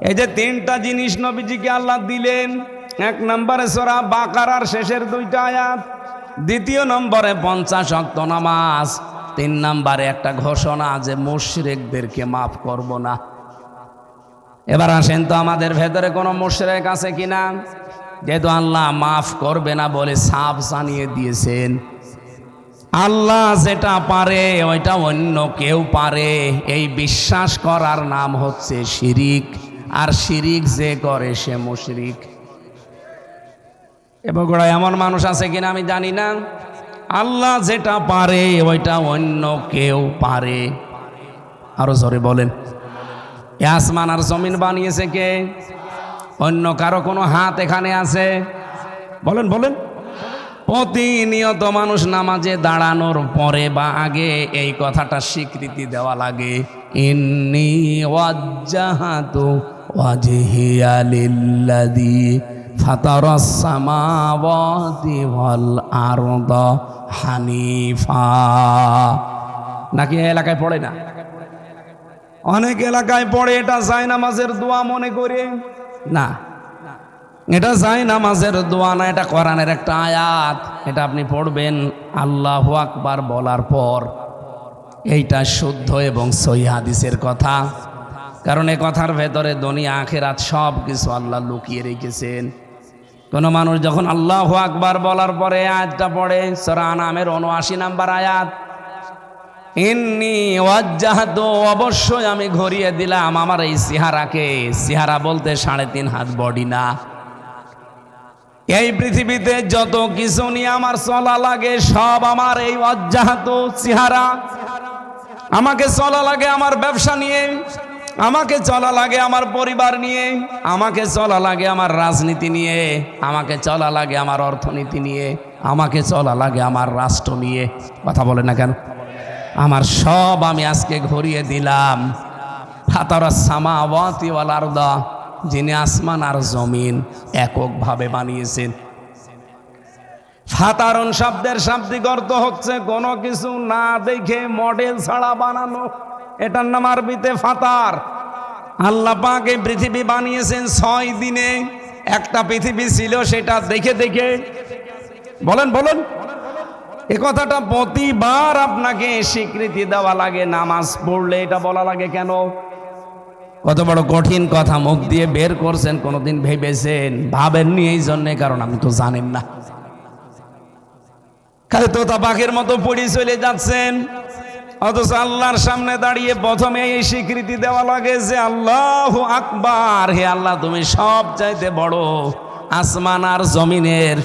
C: এই যে তিনটা জিনিস নবীজিকে আল্লাহ দিলেন, এক নম্বরে সূরা বাকারার শেষের 2টা আয়াত, দ্বিতীয় নম্বরে 50 ওয়াক্ত নামাজ, তিন নম্বরে একটা ঘোষণা যে মুশরিকদেরকে মাফ করব না। এবার আসেন তো, আমাদের ভেতরে কোনো মুশরিক আছে কিনা? যেহেতু আল্লাহ মাফ করবে না বলে সাফ জানিয়ে দিয়েছেন, আল্লাহ যেটা পারে ওইটা অন্য কেউ পারে, এই বিশ্বাস করার নাম হচ্ছে শিরিক। আর শিরিক যে করে সে মুশরিক। এবার গোড়ায় এমন মানুষ আছে কিনা আমি জানি না, আল্লাহ যেটা পারে ওইটা অন্য কেউ পারে। আরো জোরে বলেন, এ আসমান আর জমিন বানিয়েছে কে? অন্য কারো কোনো হাত এখানে আছে? বলেন বলেন। প্রতিনিয়ত মানুষ নামাজে দাঁড়ানোর পরে বা আগে এই কথাটা স্বীকৃতি দেওয়া লাগে, ইন্নী ওয়াজ্জাহাতু ওয়াজহিয়া লিল্লাযী ফাতারাস সামাওয়াতি ওয়াল আরদা হানিফা। নাকি এলাকায় পড়ে না? অনেক এলাকায় পড়ে এটা জায়নামাজের দোয়া মনে করে। না, এটা জায়নামাজের দোয়া না, এটা কোরআনের একটা আয়াত। এটা আপনি পড়বেন আল্লাহু আকবার বলার পর। এইটা শুদ্ধ এবং সহিহ হাদিসের কথা, কারণ এই কথার ভেতরে দুনিয়া আখিরাত সব কিছু আল্লাহ লুকিয়ে রেখেছেন। কোন মানুষ যখন আল্লাহু আকবার বলার পরে আয়াতটা পড়ে, সূরা আনামের 79 নম্বর আয়াত, ইন্নী ওয়াজ্জাহাতু, অবশ্যই আমি ঘুরিয়ে দিলাম আমার এই চেহারাকে। চেহারা বলতে 3.5 হাত বডি না। এই পৃথিবীতে যত কিছু নিয়ে আমার চলা লাগে সব আমার এই ওয়াজ্জাহাতু চেহারা। আমাকে চলা লাগে আমার ব্যবসা নিয়ে, আমাকে চলা লাগে আমার পরিবার নিয়ে, আমাকে চলা লাগে আমার রাজনীতি নিয়ে, আমাকে চলা লাগে আমার অর্থনীতি নিয়ে, আমাকে চলা লাগে আমার রাষ্ট্র নিয়ে। কথা বলে না কেন? আমার সব আমি আজকে ঘুরিয়ে দিলাম ফাতারাস সামাওয়াতি ওয়াল আরদা, যিনি আসমান আর জমিন এককভাবে বানিয়েছেন। ফাতারুন শব্দের শাব্দিক অর্থ হচ্ছে কোনো কিছু না দেখে মডেল ছাড়া বানানো। এটার নাম আরবিতে ফাতার। আল্লাহ পাক এই পৃথিবী বানিয়েছেন 6 দিনে। একটা পৃথিবী ছিল সেটা দেখে দেখে। বলেন বলেন, এ কথাটা প্রতিবার আপনাকে স্বীকৃতি দেওয়া লাগে। নামাজ পড়লে এটা বলা লাগে কেন? কত বড় কঠিন কথা মুখ দিয়ে বের করছেন, কোনোদিন ভেবেছেন? ভাবেননি এই জন্যে, কারণ আপনি তো জানেন না। খালি তোতা পাখির মতো পড়ে চলে যাচ্ছেন, অথচ আল্লাহর সামনে দাঁড়িয়ে প্রথমে এই স্বীকৃতি দেওয়া লাগে যে আল্লাহু আকবার, হে আল্লাহ তুমি সব চাইতে বড়। আসমান আর জমিনের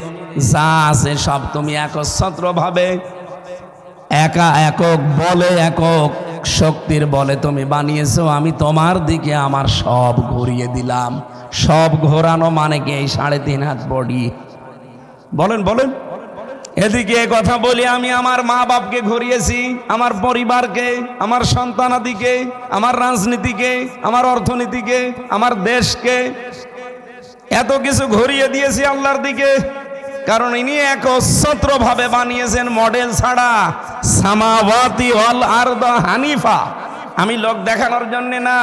C: যা আছে সব তুমি একচ্ছত্র ভাবে একা একক বলে, একক শক্তির বলে তুমি বানিয়েছো। আমি তোমার দিকে আমার সব ঘুরিয়ে দিলাম। সব ঘোরানো মানে কি? এই 3.5 হাত বডি। বলেন বলেন। এদিকে কথা বলি, আমি আমার মা বাপকে ঘুরিয়েছি, আমার পরিবারকে, আমার সন্তানাদিকে, আমার রাজনীতিকে, আমার অর্থনীতিকে, আমার দেশকে, এত কিছু ঘুরিয়ে দিয়েছি আল্লাহর দিকে। কারণ ইনি একচ্ছত্র ভাবে বানিয়েছেন, মডেল ছাড়া। সামাওয়াতি ওয়াল আরদা হানিফা, আমি লোক দেখানোর জন্য না,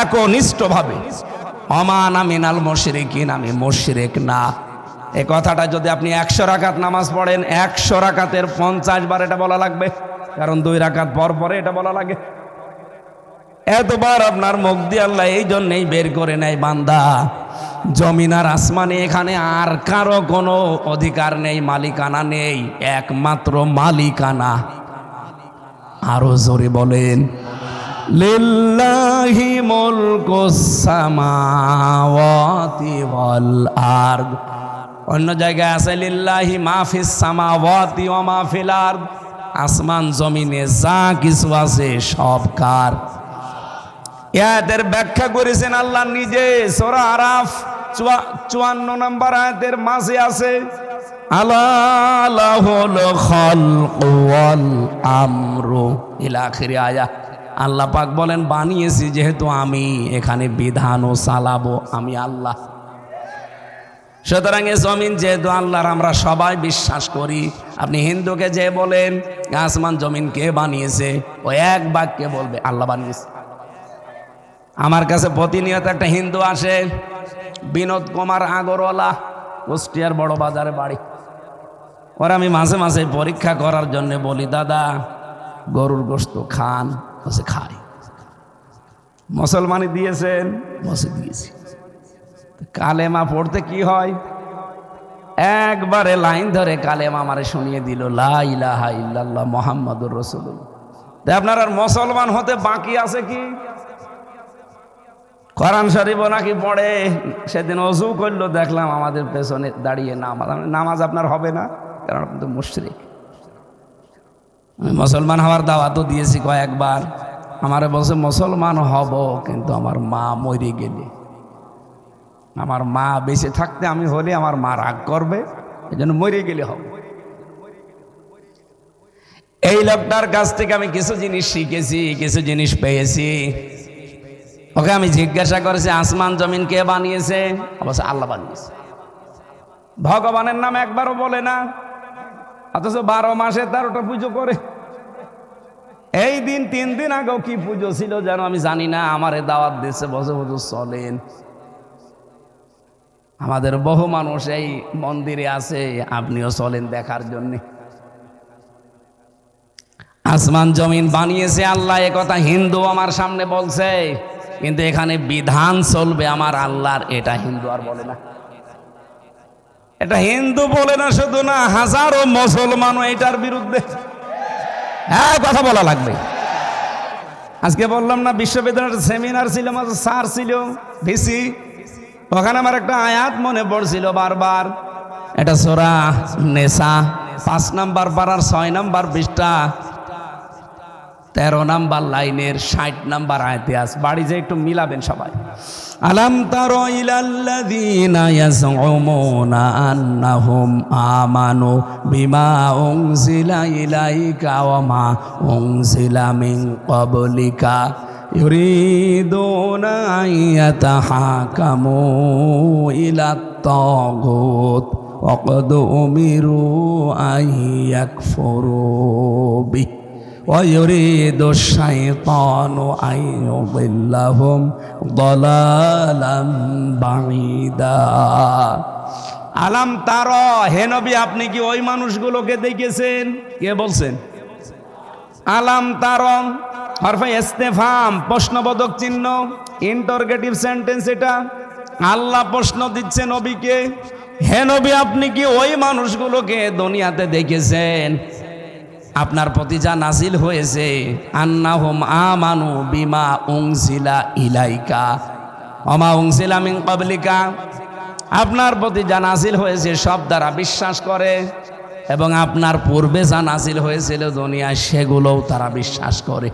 C: একনিষ্ঠ ভাবে। অমান মিনাল মুশরিকিন, আমি মুশরিক না। এই কথাটা যদি আপনি 100 রাকাত নামাজ পড়েন, 100 রাকাতের 50 বার এটা বলা লাগবে, কারণ 2 রাকাত পর পরে এটা বলা লাগে। এতবার আপনার মুখ দিয়ে আল্লাহ এই জন্যই বের করে নেয়, বান্দা জমিন আর আসমানে এখানে আর কারো কোনো অধিকার নেই, মালিকানা নেই, একমাত্র মালিকানা। আরো জোরে বলেন, লিল্লাহি মুলকুস সামাওয়াতি ওয়াল আরদ। অন্য জায়গায় আছে লিল্লাহি মা ফিস সামাওয়াতি ওয়া মা ফিল আরদ, আসমান জমিনে যা কিছু আছে সব কার। এর ব্যাখ্যা করেছেন আল্লাহ নিজে, সূরা আরাফ 54 নম্বর আয়াতের মাঝে আছে, আলা লাহুল খালকু ওয়াল আমরু ইলা আখিরি আয়া। আল্লাহ পাক বলেন, বানিয়েছি যেহেতু আমি, এখানে বিধানও চালাবো আমি আল্লাহ। সুতরাং এ জমিন যেহেতু আল্লাহর, আমরা সবাই বিশ্বাস করি। আপনি হিন্দুকে যে বলেন আসমান জমিন কে বানিয়েছে, ও এক বাক্যে বলবে আল্লাহ বানিয়েছে। আমার কাছে প্রতিনিয়ত একটা হিন্দু আসে, বিনোদ কুমার আগরওয়ালা, কুষ্টিয়ার বড় বাজারে বাড়ি। ওরা আমি মাঝে মাঝে পরীক্ষা করার জন্য বলি, দাদা গরুর গোশত খান? বসে খাই। মুসলমানি দিয়েছেন? বসে দিয়েছি। কালেমা পড়তে কি হয়? একবারে লাইন ধরে কালেমা আমারে শুনিয়ে দিল, লা ইলাহা ইল্লাল্লাহ মুহাম্মাদুর রাসূলুল্লাহ। আপনার আর মুসলমান হতে বাকি আছে কি? কোরআন শরীফও নাকি পড়ে। সেদিন ওযু করলো, দেখলাম আমাদের পেছনে দাঁড়িয়ে নামাজ আপনার হবে না, কারণ আপনি তো মুশরিক। আমি মুসলমান হওয়ার দাওয়াতও দিয়েছি কয়েকবার। আমারে বলছে মুসলমান হব, কিন্তু আমার মা মরে গেলে, আমার মা বেঁচে থাকতে আমি হলে আমার মা রাগ করবে, এই জন্য মরে গেলে হবে। এই লোকটার কাছ থেকে আমি কিছু জিনিস শিখেছি, কিছু জিনিস পেয়েছি। ওকে আমি জিজ্ঞাসা করেছি, আসমান জমিন কে বানিয়েছে? অবশ্য আল্লাহ বানিয়েছে। ভগবানের নাম একবারও বলে না, অথচ 12 মাসে 13টা পুজো করে। এই দিন 3 দিন আগেও কি পুজো ছিল যেন আমি জানি না, আমারে দাওয়াত দিচ্ছে, বসে বসে চলেন। আমাদের বহু মানুষ এই মন্দিরে আছে, আপনিও চলেন দেখার জন্য। আসমান জমিন বানিয়েছে আল্লাহ, এ কথা হিন্দু আমার সামনে বলছে, কিন্তু এখানে বিধান চলবে আমার আল্লাহর, এটা হিন্দু আর বলে না। এটা হিন্দু বলে না শুধু না, হাজারো মুসলমানও এটার বিরুদ্ধে। হ্যাঁ, কথা বলা লাগবে। আজকে বললাম না, বিশ্ববিদ্যালয়ের সেমিনার ছিল, আমাদের স্যার ছিল ভিসি, ওখানে আমার একটা আয়াত মনে পড়ছিল বারবার। এটা সূরা নেসা 5 নম্বর পারার 6 নম্বর পৃষ্ঠা 13 নম্বর লাইনের 60 নম্বর আয়াতে আছে। বাড়ি যে একটু মিলাবেন সবাই। আলাম তারা ইলাল্লাযীনা ইয়াজউমুনা আন্নাহুম আমানু বিমা উনজিলা ইলাইকা ওয়া মা উনজিলা মিন ক্বাবলিকা ইউরিদুনা আইয়াতাহাকামু ইলাত তাগুত ওয়া ক্বাদ উমিরু আইয়াকফুরু বিহি ويريد الشيطان أن يضلهم ضلالا بعيدا। আলাম তারা, হে নবী আপনি কি ওই মানুষগুলোকে দেখেছেন? কে বলছেন? আলাম তারা হরফে ইস্তেফহাম, প্রশ্নবোধক চিহ্ন, ইন্টারোগেটিভ সেন্টেন্স। এটা আল্লাহ প্রশ্ন দিচ্ছে নবীকে, হে নবী আপনি কি ওই মানুষগুলোকে দুনিয়াতে দেখেছেন আপনার প্রতি যা নাজিল হয়েছে, আন্নাহুম আমানু বিমা উনজিলা ইলাইকা ওয়া মা উনজিলা মিন ক্বাবলিকা, আপনার প্রতি যা নাজিল হয়েছে সব দ্বারা বিশ্বাস করে, এবং আপনার পূর্বে যা নাজিল হয়েছিল দুনিয়ায় সেগুলোও তারা বিশ্বাস করে।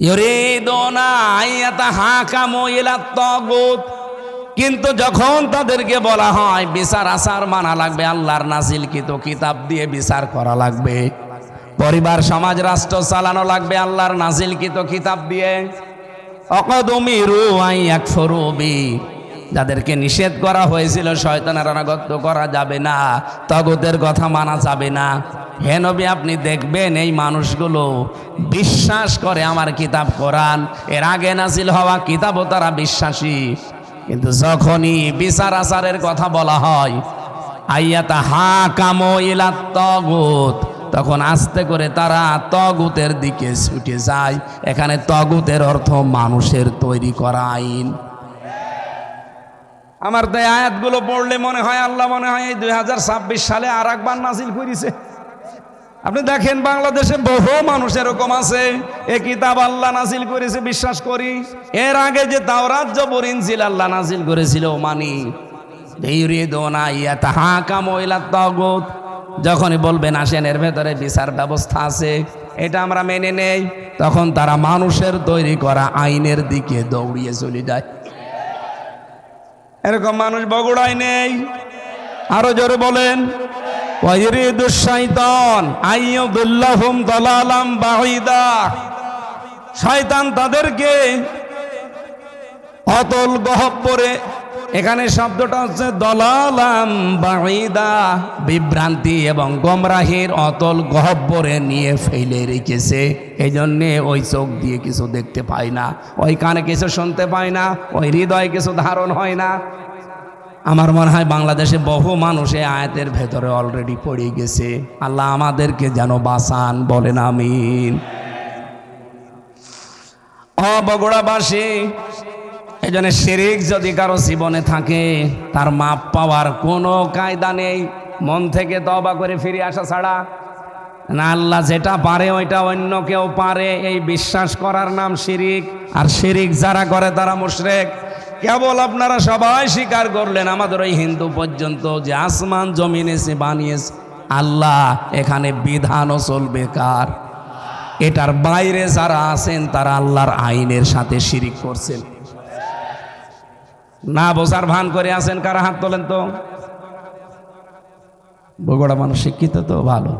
C: ইউরিদুনা আইয়াতাহাকামু ইলাত তাগুত, কিন্তু যখন তাদেরকে বলা হয় বিচার আচার মানা লাগবে, আল্লাহর নাজিলকৃত কিতাব দিয়ে বিচার করা লাগবে, পরিবার সমাজ রাষ্ট্র চালানো লাগবে আল্লাহর নাজিলকৃত কিতাব দিয়ে, ওয়াকাদ উমিরু আইয়াকফুরু বিহি, যাদেরকে নিষেধ করা হয়েছিল শয়তানের আনুগত্য করা যাবে না, তাগুতের কথা মানা যাবে না, হে নবী আপনি দেখবেন এই মানুষগুলো বিশ্বাস করে আমার কিতাব কোরআন, এর আগে নাজিল হওয়া কিতাবও তারা বিশ্বাসী, কিন্তু যখনই বিচার আচারের কথা বলা হয় আইয়াতা হাকামু ইলা তাগুত, তখন আস্তে করে তারা তাগুতের দিকে ছুটে যায়। এখানে তাগুতের অর্থ মানুষের তৈরি করা আইন। আমার তো এই আয়াতগুলো পড়লে মনে হয় আল্লাহ মনে হয় এই 2026 সালে আর একবার নাজিল করেছে। আপনি দেখেন বাংলাদেশে বহু মানুষ এরকম আছে, এ কিতাব আল্লাহ নাজিল করেছে বিশ্বাস করি, এর আগে যে তাওরাত জবুর ইনজিল আল্লাহ নাজিল করেছিল মানি। যখনই বলবেন আসেন এর ভেতরে বিচার ব্যবস্থা আছে, এটা আমরা মেনে নেই, তখন তারা মানুষের তৈরি করা আইনের দিকে দৌড়িয়ে চলে যায়। এরকম মানুষ বগুড়ায় নেই? আরো জোরে বলেন। শয়তান তাদেরকে অতল গহ্বরে, এখানে শব্দটা হচ্ছে দলালাম বাঈদা, বিভ্রান্তি এবং গোমরাহির অতল গহ্বরে নিয়ে ফেলে রেখেছে। এই জন্যে ওই চোখ দিয়ে কিছু দেখতে পায় না, ওই কানে কিছু শুনতে পায় না, ওই হৃদয়ে কিছু ধারণ হয় না। আমার মনে হয় বাংলাদেশে বহু মানুষ এই আয়াতের ভেতরে অলরেডি পড়ে গেছে। আল্লাহ আমাদেরকে যেন বাঁচান, বলেন আমিন। বগুড়াবাসী, এই জন্য শিরিক যদি কারো জীবনে থাকে তার মাপ পাওয়ার কোনো কায়দা নেই, মন থেকে তওবা করে ফিরে আসা ছাড়া। না, আল্লাহ যেটা পারে ওইটা অন্য কেউ পারে, এই বিশ্বাস করার নাম শিরিক। আর শিরিক যারা করে তারা মুশরিক। কেবল আপনারা সবাই স্বীকার করলেন আমাদের ওই হিন্দু পর্যন্ত যে আসমান জমিন এসে বানিয়েছে আল্লাহ, এখানে বিধানও চলবে কার? এটার বাইরে যারা আছেন তারা আল্লাহর আইনের সাথে শিরিক করছেন। না বোঝার ভান করে আছেন কারা? হাত তোলেন তো। বগুড়া মানুষ শিক্ষিত তো ভালো।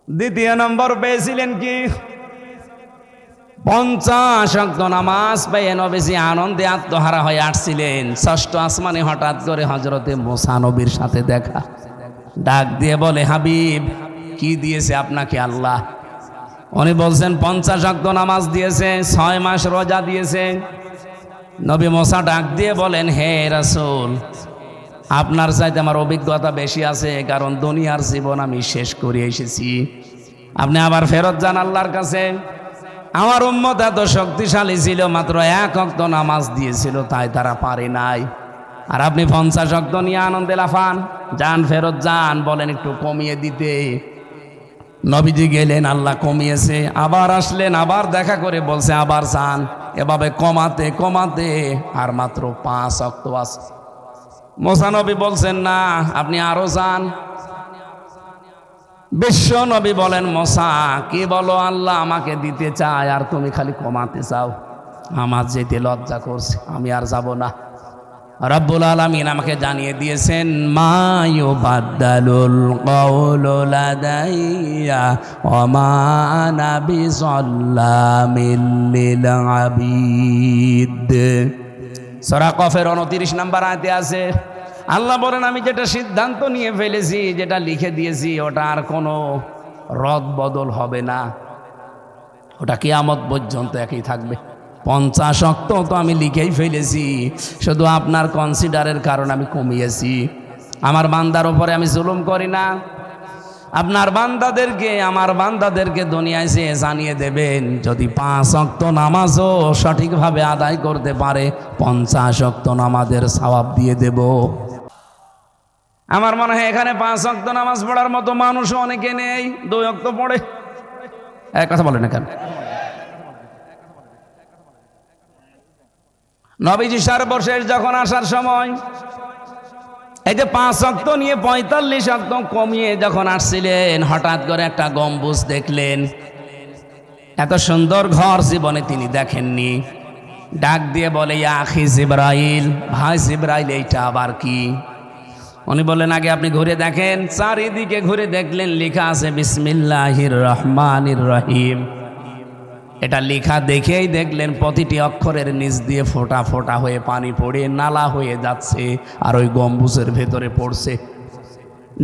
C: দ্বিতীয় নম্বর পেয়েছিলেন কি? 50 ওয়াক্ত নামাজ পেয়ে নবীজি আনন্দে আত্মহারা হয়ে আসছিলেন। ষষ্ঠ আসমানে হঠাৎ করে হযরতে মুসা নবীর সাথে দেখা, ডাক দিয়ে বলে, হাবিব কি দিয়েছে আপনাকে আল্লাহ? উনি বলছেন 50 ওয়াক্ত নামাজ দিয়েছে, 6 মাস রোজা দিয়েছে। নবী মুসা ডাক দিয়ে বলেন, হে রাসূল, আপনার চাইতে আমার অভিজ্ঞতা বেশি আছে, কারণ দুনিয়ার জীবন আমি শেষ করে এসেছি। আপনি আবার ফেরত যান আল্লাহর কাছে। আমার উম্মত এত শক্তিশালী ছিল, মাত্র 1 ওয়াক্ত নামাজ দিয়েছিল, তাই তারা পারে নাই। আর আপনি 50 ওয়াক্ত নিয়ে আনন্দে লাফান। যান, ফেরত যান, বলেন একটু কমিয়ে দিতে। নবীজি গেলেন, আল্লাহ কমিয়েছে। আবার আসলেন, আবার দেখা করে বলছে আবার যান। এভাবে কমাতে কমাতে আর মাত্র 5 ওয়াক্ত আছে। মুসা নবী বলছেন না, আপনি আরো যান। বিশ্ব নবী বলেন, মুসা কি বলো, আল্লাহ আমাকে দিতে চায় আর তুমি খালি কমাতে চাও। আমার যেতে লজ্জা করছে, আমি আর যাব না। রব্বুল আলামিন আমাকে জানিয়ে দিয়েছেন, মা ইউবাদদালুল কাউলু লাদাইয়া ওয়া মা আনা বিযাল্লামিল লিল আবিদ। সূরা কফের 29 নম্বর আয়াতে আছে, আল্লাহ বলেন আমি যেটা সিদ্ধান্ত নিয়ে ফেলেছি, যেটা লিখে দিয়েছি, ওটা আর কোনো রদ বদল হবে না, ওটা কিয়ামত পর্যন্ত একই থাকবে। 50 ওয়াক্ত তো আমি লিখেই ফেলেছি, শুধু আপনার কনসিডারের কারণে আমি কমিয়েছি। আমার বান্দার উপরে আমি জুলুম করি না। আপনার বান্দাদেরকে, আমার বান্দাদেরকে দুনিয়ায় সে জানিয়ে দেবেন, যদি 5 ওয়াক্ত নামাজও সঠিকভাবে আদায় করতে পারে 50 ওয়াক্ত নামাজের সওয়াব দিয়ে দেব। আমার মনে হয় এখানে 5 ওয়াক্ত নামাজ পড়ার মতো মানুষও অনেকে নেই, 2 ওয়াক্ত পড়ে। এক কথা বলে না কেন? নবীজি সর্বশেষ যখন আসার সময় এই যে 5 ওয়াক্ত নিয়ে 45 ওয়াক্ত কমিয়ে যখন আসছিলেন, হঠাৎ করে একটা গম্বুজ দেখলেন। এত সুন্দর ঘর জীবনে তিনি দেখেননি। ডাক দিয়ে বলে, ইয়া আখি জিবরাইল, ভাই জিবরাইল, এইটা আবার কি? উনি বললেন, আগে আপনি ঘুরে দেখেন। চারিদিকে ঘুরে দেখলেন, লেখা আছে বিসমিল্লাহির রহমানির রহিম। এটা লেখা দেখেই দেখলেন প্রতিটি অক্ষরের নিচ দিয়ে ফোঁটা ফোঁটা হয়ে পানি পড়ে নালা হয়ে যাচ্ছে আর ওই গম্বুজের ভেতরে পড়ছে।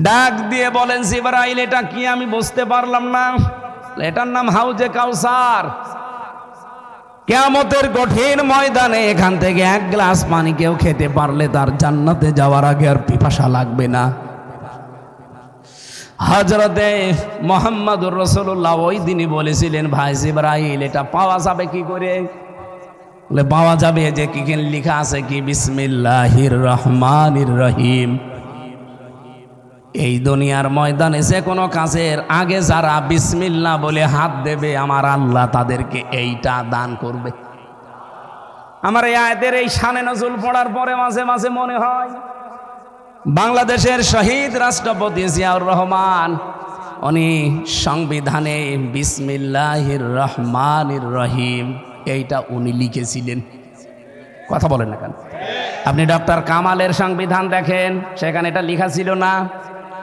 C: ডাক দিয়ে বলেন জিবরাইল, এটা কি? আমি বুঝতে পারলাম না। এটার নাম হাউজে কাউসার। কিয়ামতের কঠিন ময়দানে এখান থেকে এক গ্লাস পানি কেউ খেতে পারলে তার জান্নাতে যাওয়ার আগে আর পিপাসা লাগবে না। হযরতে মুহাম্মদুর রাসূলুল্লাহ ওই দিনই বলেছিলেন, ভাই জিবরাইল, এটা পাওয়া যাবে কি করে? বলে পাওয়া যাবে যে কি লেখা আছে কি, বিসমিল্লাহির রহমানির রহিম। এই দুনিয়ার ময়দানে যে কোনো কাজের আগে যারা বিসমিল্লাহ বলে হাত দেবে, আমার আল্লাহ তাদেরকে এইটা দান করবে। আমার এই আয়াতের এই শানে নজুল পড়ার পরে মাঝে মাঝে মনে হয় বাংলাদেশের শহীদ রাষ্ট্রপতি জিয়াউর রহমান, উনি সংবিধানে বিসমিল্লাহির রহমানির রহিম এইটা উনি লিখেছিলেন। কথা বলেন না কেন? আপনি ডক্টর কামালের সংবিধান দেখেন, সেখানে এটা লেখা ছিল না?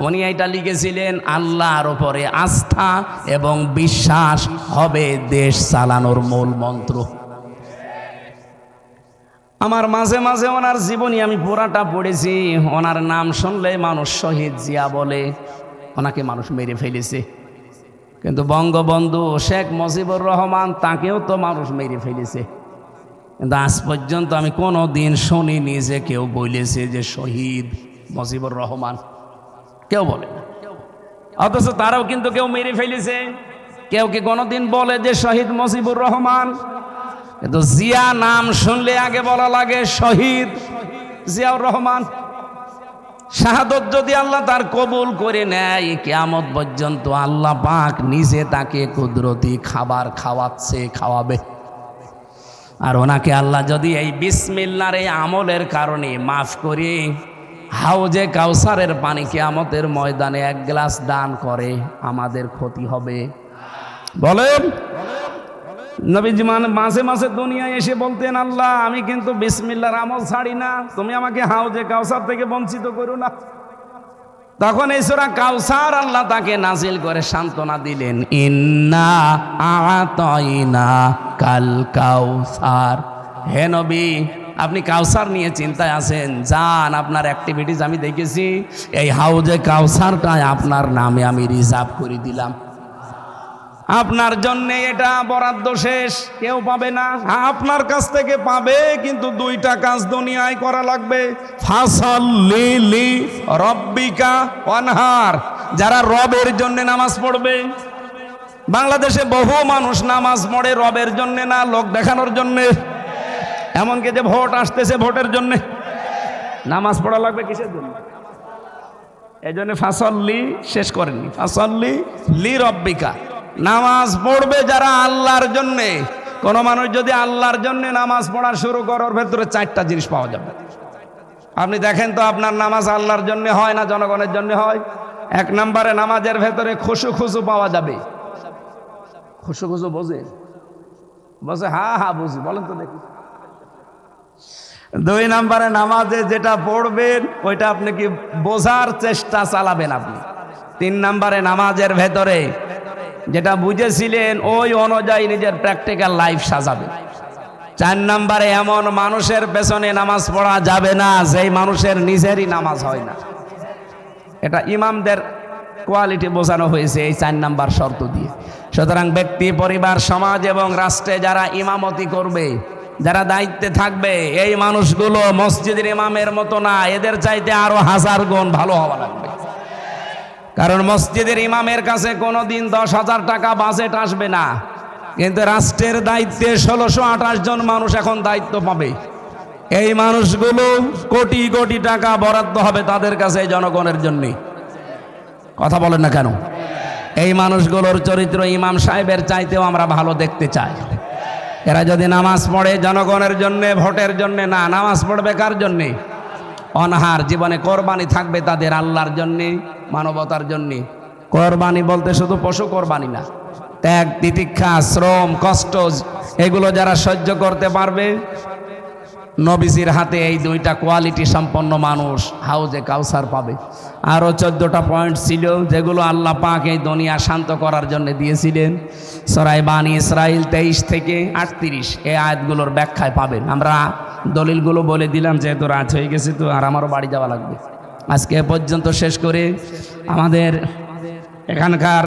C: উনি এইটা লিখেছিলেন, আল্লাহর উপরে আস্থা এবং বিশ্বাস হবে দেশ চালানোর মূল মন্ত্র। আমার মাঝে মাঝে ওনার জীবনী আমি পুরাটা পড়েছি। ওনার নাম শুনলে মানুষ শহীদ জিয়া বলে, ওনাকে মানুষ মেরে ফেলেছে। কিন্তু বঙ্গবন্ধু শেখ মুজিবুর রহমান, তাকেও তো মানুষ মেরে ফেলেছে। কিন্তু আজ পর্যন্ত আমি কোনো দিন শুনিনি যে কেউ বলেছে যে শহীদ মুজিবুর রহমান, কেউ বলে না। অথচ তারাও কিন্তু কেউ মেরে ফেলেছে। কেউ কি কোনোদিন বলে যে শহীদ মুজিবুর রহমান? কিন্তু জিয়া নাম শুনলে আগে বলা লাগে শহীদ জিয়াউর রহমান। শাহাদত যদি আল্লাহ তার কবুল করে নেয়, কিয়ামত পর্যন্ত আল্লাহ পাক নিজে তাকে কুদরতি খাবার খাওয়াবে। আর ওনাকে আল্লাহ যদি এই বিসমিল্লাহর এই আমলের কারণে মাফ করে হাউজে কাউসারের পানি কিয়ামতের ময়দানে এক গ্লাস দান করে, আমাদের ক্ষতি হবে? বলেন। নবীজি মাঝে মাঝে দুনিয়ায় এসে বলতেন, আল্লাহ আমি কিন্তু বিসমিল্লাহর আমল ছাড়ি না, তুমি আমাকে হাউজে কাউসার থেকে বঞ্চিত করো না। তখন এই সূরা কাউসার আল্লাহ তাকে নাজিল করে সান্ত্বনা দিলেন, ইন্না আতাইনা কাল কাউসার। হে নবী, আপনি কাউসার নিয়ে চিন্তায় আছেন, যান, আপনার অ্যাক্টিভিটিস আমি দেখেছি, এই হাউজে কাউসারটা আপনার নামে আমি রিজার্ভ করে দিলাম। আপনার জন্য এটা বরাদ্দ শেষ, কেউ পাবে না। আপনার কাছ থেকে পাবে, কিন্তু দুইটা কাজ দুনিয়ায় করা লাগবে। ফাসাল্লি লি রব্বিকা ওয়ানহার, যারা রবের জন্য নামাজ পড়বে। বাংলাদেশে বহু মানুষ নামাজ পড়ে রবের জন্য না, লোক দেখানোর জন্য। এমনকি যে ভোট আসতেছে, ভোটের জন্য নামাজ পড়া লাগবে কিসের জন্য? এই জন্য ফাসাল্লি শেষ করেননি, ফাসাল্লি লি রব্বিকা। নামাজ পড়বে যারা আল্লাহর জন্যে। কোন মানুষ যদি আল্লাহর জন্য নামাজ পড়া শুরু করার ভেতরে চারটা জিনিস পাওয়া যাবে। আপনি দেখেন তো, আপনার নামাজ আল্লাহর জন্য হয় না জনগণের জন্য হয়? এক নম্বরে নামাজের ভেতরে খুশু পাওয়া যাবে। খুশু বোঝে? বলছে হ্যাঁ বুঝি, বলেন তো দেখি। দুই নম্বরে নামাজে যেটা পড়বেন ওইটা আপনি কি বোঝার চেষ্টা চালাবেন আপনি। তিন নম্বরে নামাজের ভেতরে যেটা বুঝেছিলেন ওই অনুযায়ী নিজের প্র্যাকটিক্যাল লাইফ সাজাবে। চার নম্বরে এমন মানুষের পেছনে নামাজ পড়া যাবে না যেই মানুষের নিজেরই নামাজ হয় না। এটা ইমামদের কোয়ালিটি বোঝানো হয়েছে এই 4 নাম্বার শর্ত দিয়ে। সুতরাং ব্যক্তি, পরিবার, সমাজ এবং রাষ্ট্রে যারা ইমামতি করবে, যারা দায়িত্বে থাকবে, এই মানুষগুলো মসজিদের ইমামের মতো না, এদের চাইতে আরো 1000 গুণ ভালো হওয়া লাগবে। কারণ মসজিদের ইমামের কাছে কোনোদিন 10,000 টাকা বাজেট আসবে না, কিন্তু রাষ্ট্রের দায়িত্বে 1628 জন মানুষ এখন দায়িত্ব পাবে। এই মানুষগুলো কোটি কোটি টাকা বরাদ্দ হবে তাদের কাছে, জনগণের জন্য। কথা বলেন না কেন? এই মানুষগুলোর চরিত্র ইমাম সাহেবের চাইতেও আমরা ভালো দেখতে চাই। এরা যদি নামাজ পড়ে জনগণের জন্য, ভোটের জন্য না, নামাজ পড়বে কার জন্যে? অনাহার জীবনে কোরবানি থাকবে তাদের আল্লাহর জন্যে, মানবতার জন্যে। কোরবানি বলতে শুধু পশু কোরবানি না, ত্যাগ, তিতিক্ষা, শ্রম, কষ্ট, এগুলো যারা সহ্য করতে পারবে নবীজির হাতে এই দুইটা কোয়ালিটি সম্পন্ন মানুষ হাউজে কাউসার পাবে। আরও 14টা পয়েন্ট ছিল যেগুলো আল্লাহ পাক এই দুনিয়া শান্ত করার জন্য দিয়েছিলেন। সূরা বানী ইসরাইল 23 থেকে 38 এই আয়াতগুলোর ব্যাখ্যায় পাবেন। আমরা দলিলগুলো বলে দিলাম, যেহেতু রাত হয়ে গেছে তো আর আমারও বাড়ি যাওয়া লাগবে। আজকে এ পর্যন্ত শেষ করে আমাদের এখানকার